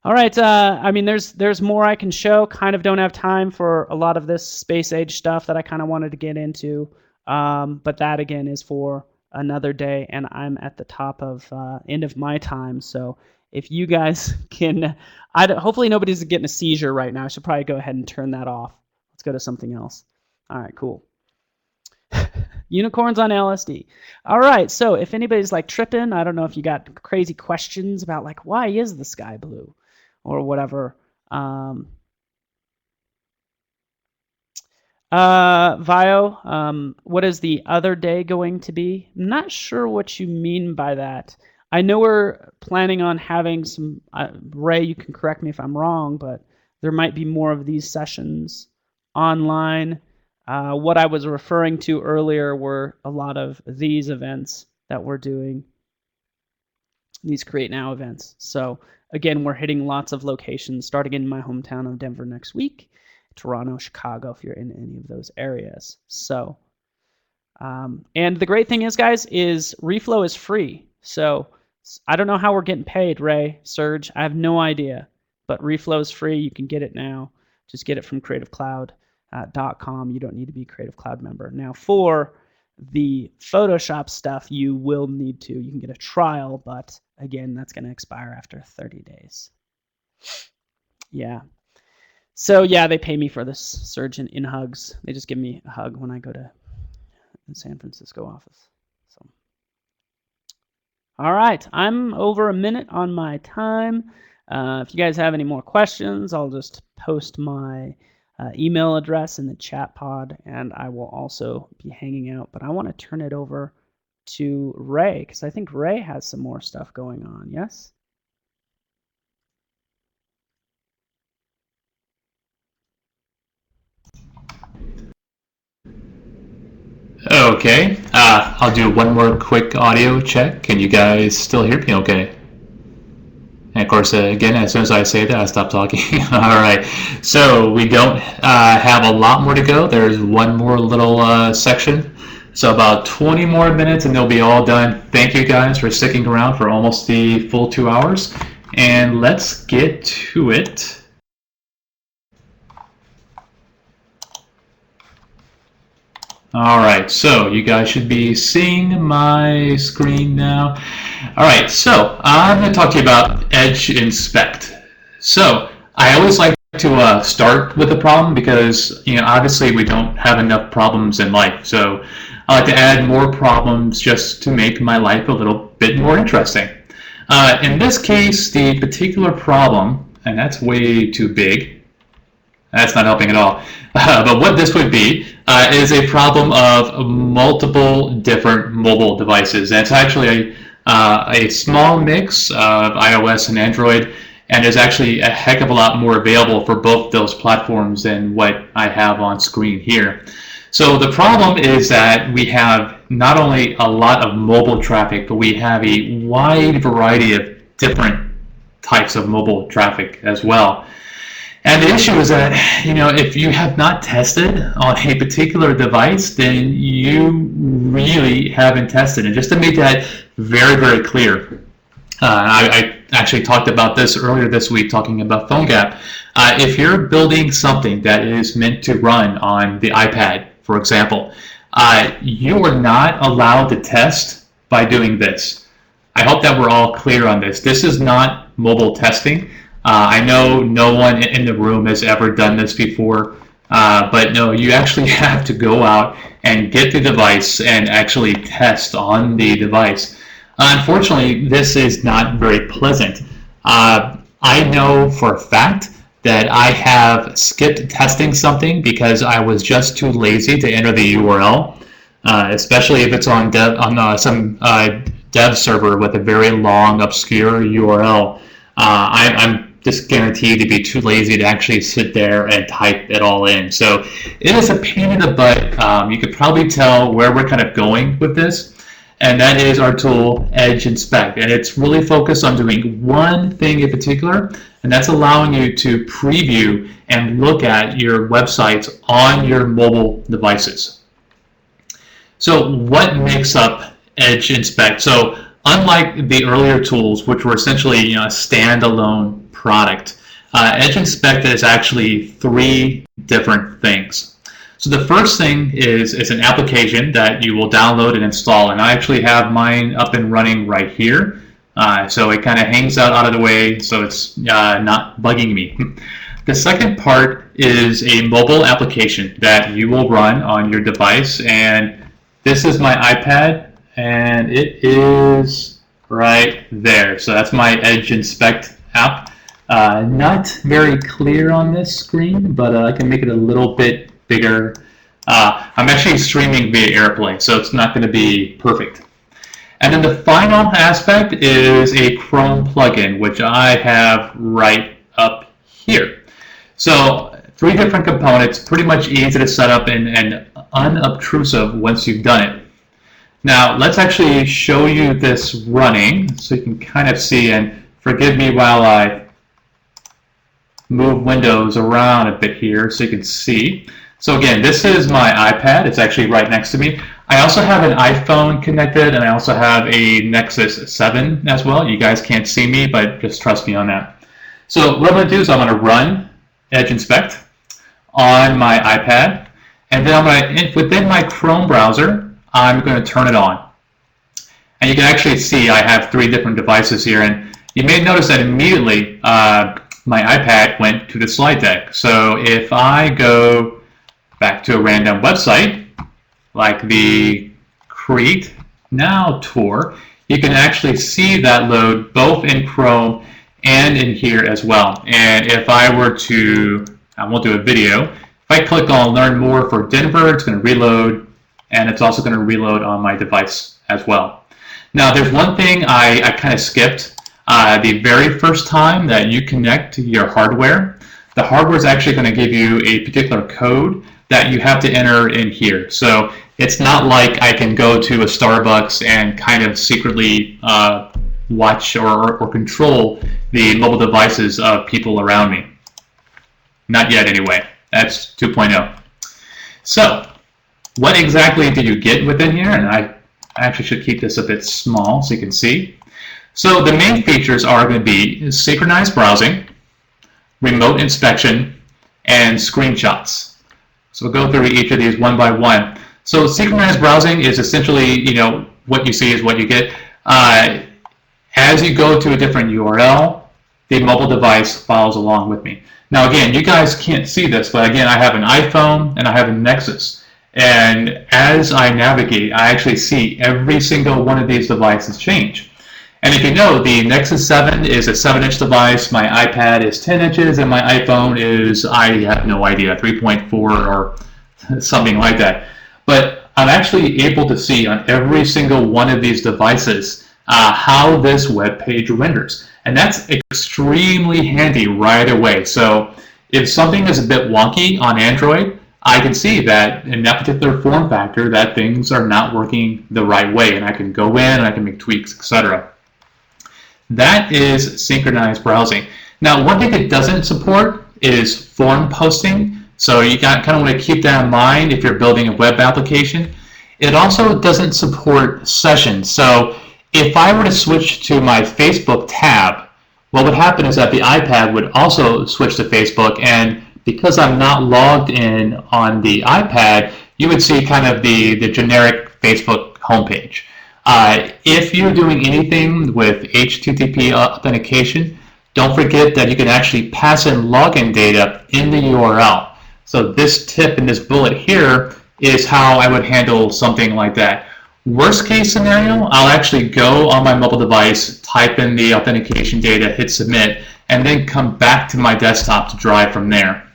All right, I mean, there's more I can show. Kind of don't have time for a lot of this space age stuff that I kind of wanted to get into, but that again is for another day, and I'm at the top of end of my time. So if you guys can, hopefully nobody's getting a seizure right now. I should probably go ahead and turn that off. Let's go to something else. All right, cool. Unicorns on LSD. All right, so if anybody's like tripping, I don't know if you got crazy questions about like, why is the sky blue? Or whatever. Vio, what is the other day going to be? I'm not sure what you mean by that. I know we're planning on having some, Ray, you can correct me if I'm wrong, but there might be more of these sessions online. What I was referring to earlier were a lot of these events that we're doing, these Create Now events. So again, we're hitting lots of locations starting in my hometown of Denver next week, Toronto, Chicago, if you're in any of those areas. So, and the great thing is, guys, is reflow is free. So I don't know how we're getting paid, Ray, Serge. I have no idea, but reflow is free. You can get it now. Just get it from creativecloud.com. You don't need to be a Creative Cloud member. Now, for the Photoshop stuff, you will need to. You can get a trial, but again, that's going to expire after 30 days. Yeah. So yeah, they pay me for this, Serge, in hugs. They just give me a hug when I go to the San Francisco office. So, all right, I'm over a minute on my time. If you guys have any more questions, I'll just post my email address in the chat pod, and I will also be hanging out. But I want to turn it over to Ray, because I think Ray has some more stuff going on. Yes? Okay, I'll do one more quick audio check. Can you guys still hear me okay? And of course, again, as soon as I say that, I stop talking. All right, so we don't have a lot more to go. There's one more little section. So about 20 more minutes and they'll be all done. Thank you guys for sticking around for almost the full 2 hours. And let's get to it. All right, so you guys should be seeing my screen now. All right, so I'm going to talk to you about Edge Inspect. So I always like to start with a problem because, you know, obviously we don't have enough problems in life. So I like to add more problems just to make my life a little bit more interesting. In this case, the particular problem, and that's way too big. That's not helping at all. But what this would be is a problem of multiple different mobile devices. And it's actually a small mix of iOS and Android, and there's actually a heck of a lot more available for both those platforms than what I have on screen here. So the problem is that we have not only a lot of mobile traffic, but we have a wide variety of different types of mobile traffic as well. And the issue is that, you know, if you have not tested on a particular device, then you really haven't tested. And just to make that very, very clear, I actually talked about this earlier this week, talking about PhoneGap. If you're building something that is meant to run on the iPad, for example, you are not allowed to test by doing this. I hope that we're all clear on this. This is not mobile testing. I know no one in the room has ever done this before, but no, you actually have to go out and get the device and actually test on the device. Unfortunately, this is not very pleasant. I know for a fact that I have skipped testing something because I was just too lazy to enter the URL, especially if it's on some dev server with a very long, obscure URL. I'm just guaranteed to be too lazy to actually sit there and type it all in. So it is a pain in the butt. You could probably tell where we're kind of going with this, and that is our tool Edge Inspect. And it's really focused on doing one thing in particular, and that's allowing you to preview and look at your websites on your mobile devices. So what makes up Edge Inspect? So unlike the earlier tools, which were essentially, you know, a standalone product, Edge Inspect is actually three different things. So the first thing is an application that you will download and install, and I actually have mine up and running right here. So it kind of hangs out of the way, so it's not bugging me. The second part is a mobile application that you will run on your device, and this is my iPad, and it is right there. So that's my Edge Inspect app. Not very clear on this screen, but I can make it a little bit bigger. I'm actually streaming via AirPlay, so it's not going to be perfect. And then the final aspect is a Chrome plugin, which I have right up here. So three different components, pretty much easy to set up and unobtrusive once you've done it. Now let's actually show you this running so you can kind of see, and forgive me while I move windows around a bit here so you can see. So again, this is my iPad. It's actually right next to me. I also have an iPhone connected, and I also have a Nexus 7 as well. You guys can't see me, but just trust me on that. So what I'm going to do is I'm going to run Edge Inspect on my iPad, and then I'm going to, within my Chrome browser, I'm going to turn it on. And you can actually see I have 3 different devices here, and you may notice that immediately my iPad went to the slide deck. So if I go back to a random website, like the Create Now tour, you can actually see that load both in Chrome and in here as well. And if I were to, I won't do a video, if I click on Learn More for Denver, it's going to reload, and it's also going to reload on my device as well. Now, there's one thing I kind of skipped. The very first time that you connect to your hardware, the hardware is actually going to give you a particular code that you have to enter in here. So it's not like I can go to a Starbucks and kind of secretly watch or control the mobile devices of people around me. Not yet anyway. That's 2.0. So what exactly do you get within here? And I actually should keep this a bit small so you can see. So the main features are going to be synchronized browsing, remote inspection, and screenshots. So we'll go through each of these one by one. So synchronized browsing is essentially, what you see is what you get. As you go to a different URL, the mobile device follows along with me. Now again, you guys can't see this, but again, I have an iPhone and I have a Nexus. And as I navigate, I actually see every single one of these devices change. And if you know, the Nexus 7 is a 7-inch device, my iPad is 10 inches, and my iPhone is, I have no idea, 3.4 or something like that. But I'm actually able to see on every single one of these devices how this web page renders. And that's extremely handy right away. So if something is a bit wonky on Android, I can see that in that particular form factor that things are not working the right way, and I can go in and I can make tweaks, etc. That is synchronized browsing. Now, one thing it doesn't support is form posting. So you kind of want to keep that in mind if you're building a web application. It also doesn't support sessions. So if I were to switch to my Facebook tab, what would happen is that the iPad would also switch to Facebook, and because I'm not logged in on the iPad, you would see kind of the generic Facebook homepage. If you're doing anything with HTTP authentication, don't forget that you can actually pass in login data in the URL. So this tip in this bullet here is how I would handle something like that. Worst case scenario, I'll actually go on my mobile device, type in the authentication data, hit submit, and then come back to my desktop to drive from there.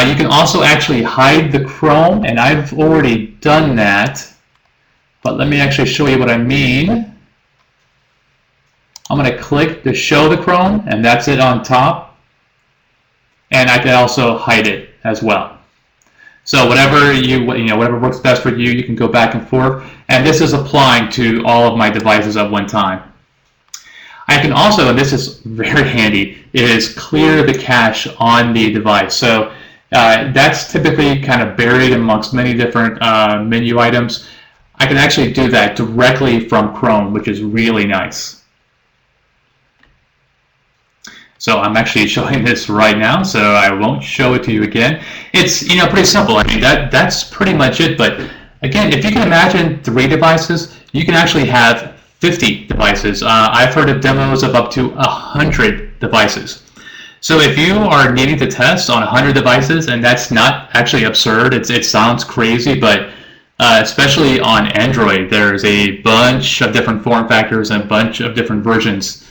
You can also actually hide the Chrome, and I've already done that. But let me actually show you what I mean. I'm going to click to show the Chrome, and that's it on top. And I can also hide it as well. So whatever whatever works best for you, you can go back and forth. And this is applying to all of my devices at one time. I can also, and this is very handy, is clear the cache on the device. So that's typically kind of buried amongst many different menu items. I can actually do that directly from Chrome, which is really nice. So I'm actually showing this right now, so I won't show it to you again. It's pretty simple. I mean, that's pretty much it. But again, if you can imagine 3 devices, you can actually have 50 devices. I've heard of demos of up to 100 devices. So if you are needing to test on 100 devices, and that's not actually absurd, it sounds crazy, but especially on Android, there's a bunch of different form factors and a bunch of different versions.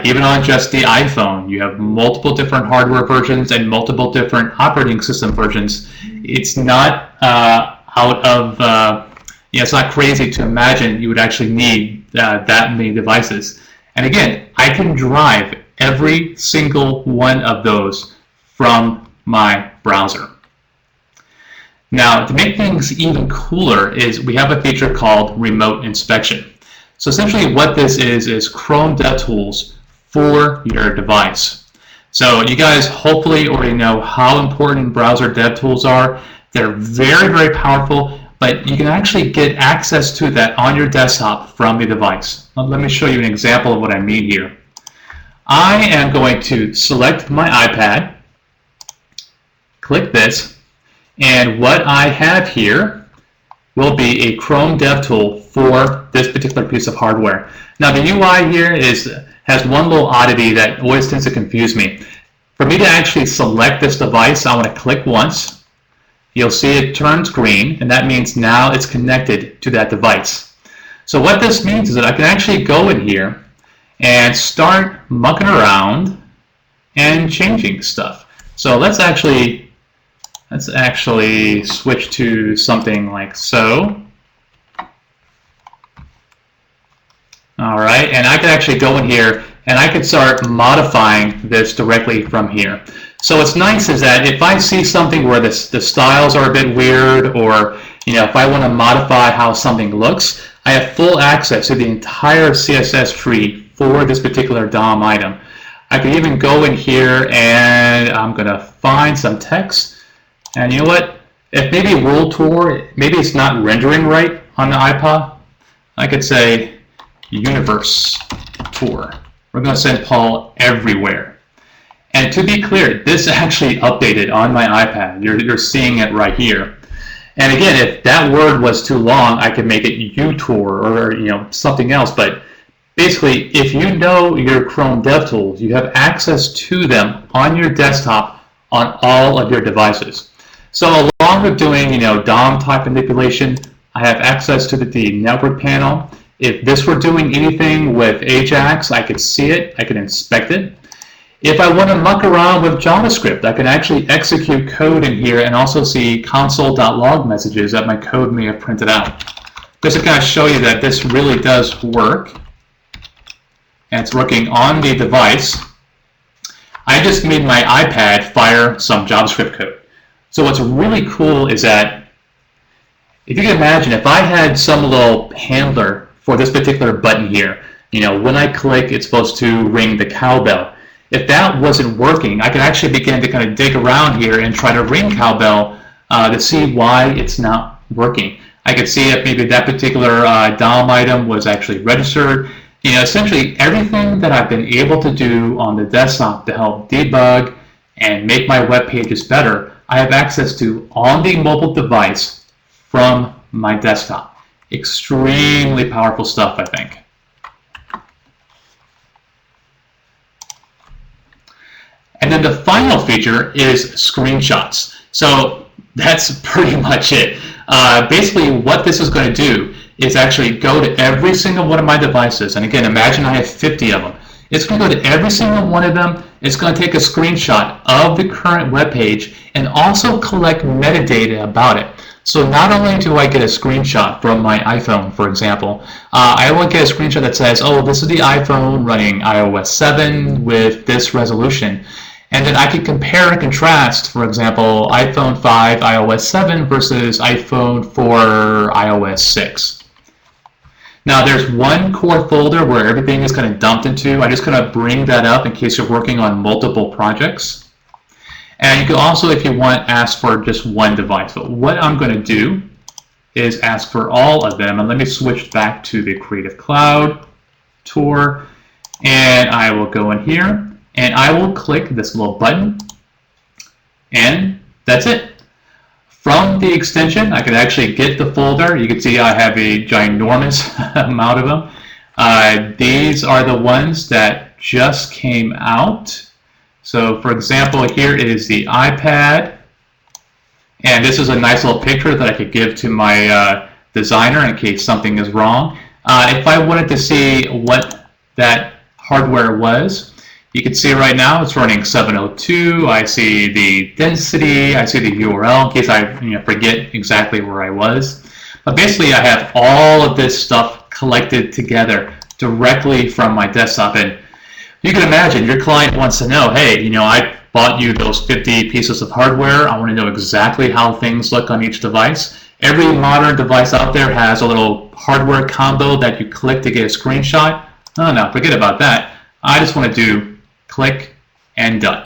Even on just the iPhone, you have multiple different hardware versions and multiple different operating system versions. It's not it's not crazy to imagine you would actually need that many devices. And again, I can drive every single one of those from my browser. Now, to make things even cooler is we have a feature called remote inspection. So essentially what this is Chrome DevTools for your device. So you guys hopefully already know how important browser dev tools are. They're very, very powerful, but you can actually get access to that on your desktop from the device. Let me show you an example of what I mean here. I am going to select my iPad, click this, and what I have here will be a Chrome DevTool for this particular piece of hardware. Now the UI here has one little oddity that always tends to confuse me. For me to actually select this device, I want to click once. You'll see it turns green, and that means now it's connected to that device. So what this means is that I can actually go in here and start mucking around and changing stuff. So let's actually switch to something like so. All right, and I can actually go in here and I can start modifying this directly from here. So what's nice is that if I see something where the styles are a bit weird, or if I want to modify how something looks, I have full access to the entire CSS tree for this particular DOM item. I can even go in here and I'm going to find some text. And you know what? If maybe World Tour, maybe it's not rendering right on the iPod, I could say Universe Tour. We're going to send Paul everywhere. And to be clear, this actually updated on my iPad. You're seeing it right here. And again, if that word was too long, I could make it UTour or something else. But basically, if you know your Chrome DevTools, you have access to them on your desktop on all of your devices. So along with doing DOM type manipulation, I have access to the network panel. If this were doing anything with Ajax, I could see it, I could inspect it. If I want to muck around with JavaScript, I can actually execute code in here and also see console.log messages that my code may have printed out. Just to kind of show you that this really does work, and it's working on the device, I just made my iPad fire some JavaScript code. So what's really cool is that if you can imagine, if I had some little handler for this particular button here, when I click, it's supposed to ring the cowbell. If that wasn't working, I could actually begin to kind of dig around here and try to ring cowbell to see why it's not working. I could see if maybe that particular DOM item was actually registered. Essentially everything that I've been able to do on the desktop to help debug and make my web pages better, I have access to on the mobile device from my desktop. Extremely powerful stuff, I think. And then the final feature is screenshots. So that's pretty much it. Basically, what this is going to do is actually go to every single one of my devices. And again, imagine I have 50 of them. It's going to go to every single one of them. It's going to take a screenshot of the current web page and also collect metadata about it. So not only do I get a screenshot from my iPhone, for example, I will get a screenshot that says, oh, this is the iPhone running iOS 7 with this resolution. And then I can compare and contrast, for example, iPhone 5 iOS 7 versus iPhone 4 iOS 6. Now there's one core folder where everything is kind of dumped into. I just kind of bring that up in case you're working on multiple projects. And you can also, if you want, ask for just one device. But what I'm going to do is ask for all of them. And let me switch back to the Creative Cloud tour. And I will go in here. And I will click this little button, and that's it. From the extension, I can actually get the folder. You can see I have a ginormous amount of them. These are the ones that just came out. So for example, here is the iPad, and this is a nice little picture that I could give to my designer in case something is wrong. If I wanted to see what that hardware was, you can see right now it's running 702. I see the density. I see the URL in case I forget exactly where I was. But basically, I have all of this stuff collected together directly from my desktop. And you can imagine your client wants to know, hey, I bought you those 50 pieces of hardware. I want to know exactly how things look on each device. Every modern device out there has a little hardware combo that you click to get a screenshot. Oh no, forget about that. I just want to do click and done.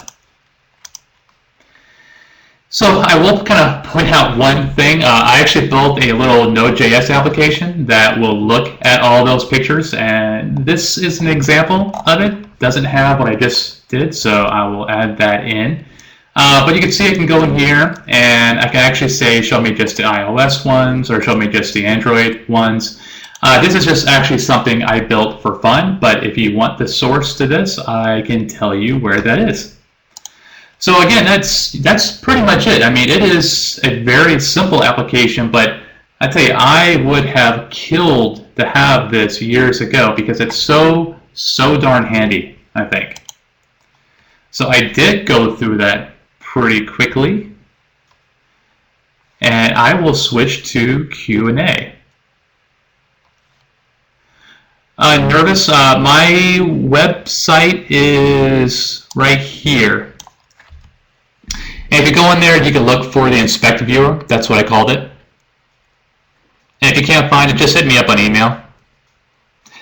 So I will kind of point out one thing. I actually built a little Node.js application that will look at all those pictures, and this is an example of it. Doesn't have what I just did, so I will add that in. But you can see I can go in here, and I can actually say show me just the iOS ones or show me just the Android ones. This is just actually something I built for fun, but if you want the source to this, I can tell you where that is. So again, that's pretty much it. I mean, it is a very simple application, but I tell you, I would have killed to have this years ago because it's so darn handy, I think. So I did go through that pretty quickly, and I will switch to Q&A. Nervous, my website is right here. And if you go in there, you can look for the Inspect Viewer. That's what I called it. And if you can't find it, just hit me up on email.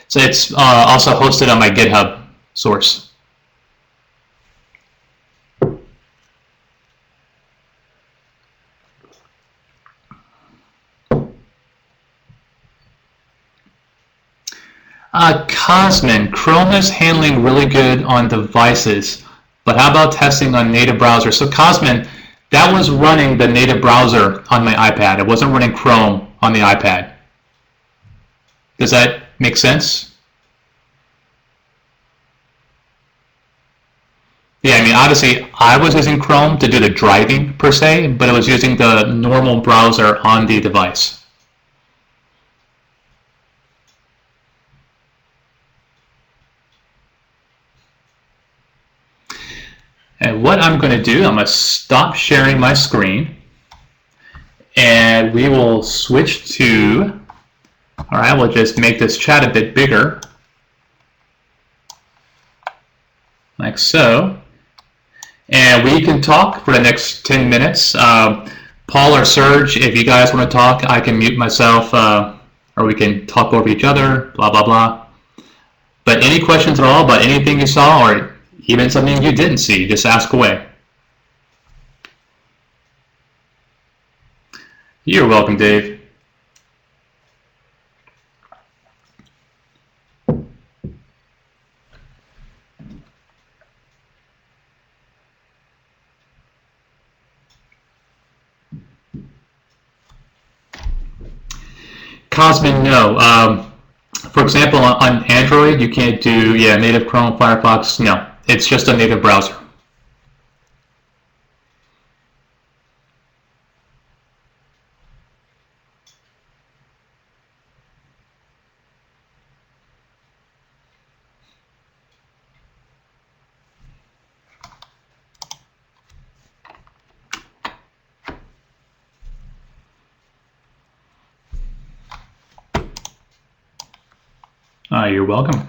So it's also hosted on my GitHub source. Cosmin, Chrome is handling really good on devices, but how about testing on native browser? So Cosmin, that was running the native browser on my iPad. It wasn't running Chrome on the iPad. Does that make sense? Yeah, I mean, obviously, I was using Chrome to do the driving per se, but it was using the normal browser on the device. And what I'm going to do, I'm going to stop sharing my screen, and we will switch to, all right, we'll just make this chat a bit bigger, like so. And we can talk for the next 10 minutes. Paul or Serge, if you guys want to talk, I can mute myself, or we can talk over each other, blah, blah, blah. But any questions at all about anything you saw, or even something you didn't see, just ask away. You're welcome, Dave. Cosmin, no. For example, on Android, you can't do native Chrome, Firefox. No, it's just a native browser. You're welcome.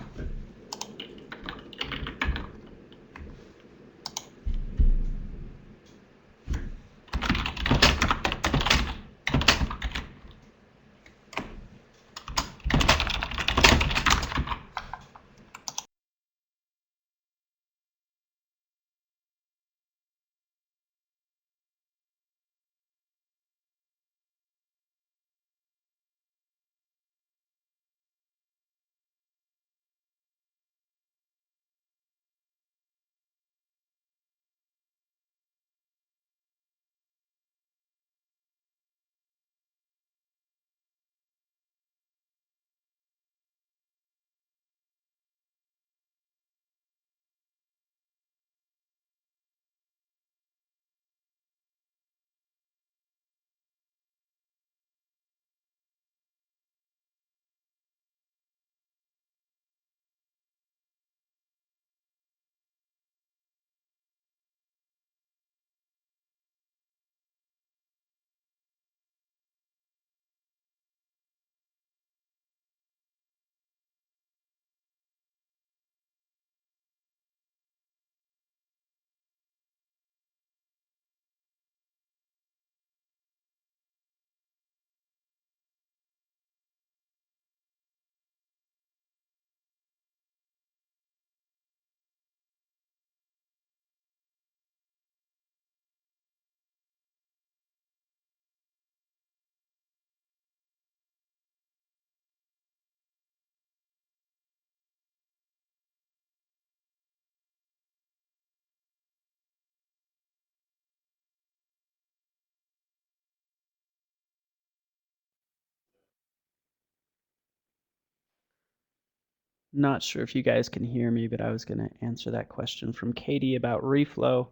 Not sure if you guys can hear me, but I was going to answer that question from Katie about reflow.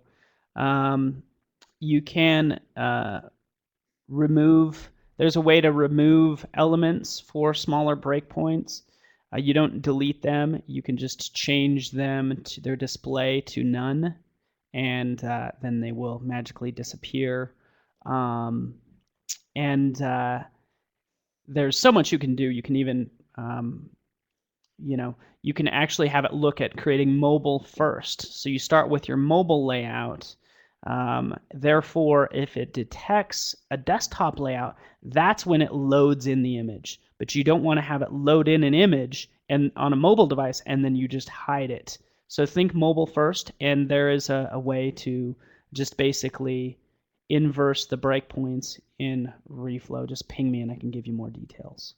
You can there's a way to remove elements for smaller breakpoints. You don't delete them. You can just change them to their display to none, and then they will magically disappear. There's so much you can do. You can even you can actually have it look at creating mobile first. So you start with your mobile layout. Therefore, if it detects a desktop layout, that's when it loads in the image. But you don't want to have it load in an image and on a mobile device and then you just hide it. So think mobile first, and there is a way to just basically inverse the breakpoints in reflow. Just ping me and I can give you more details.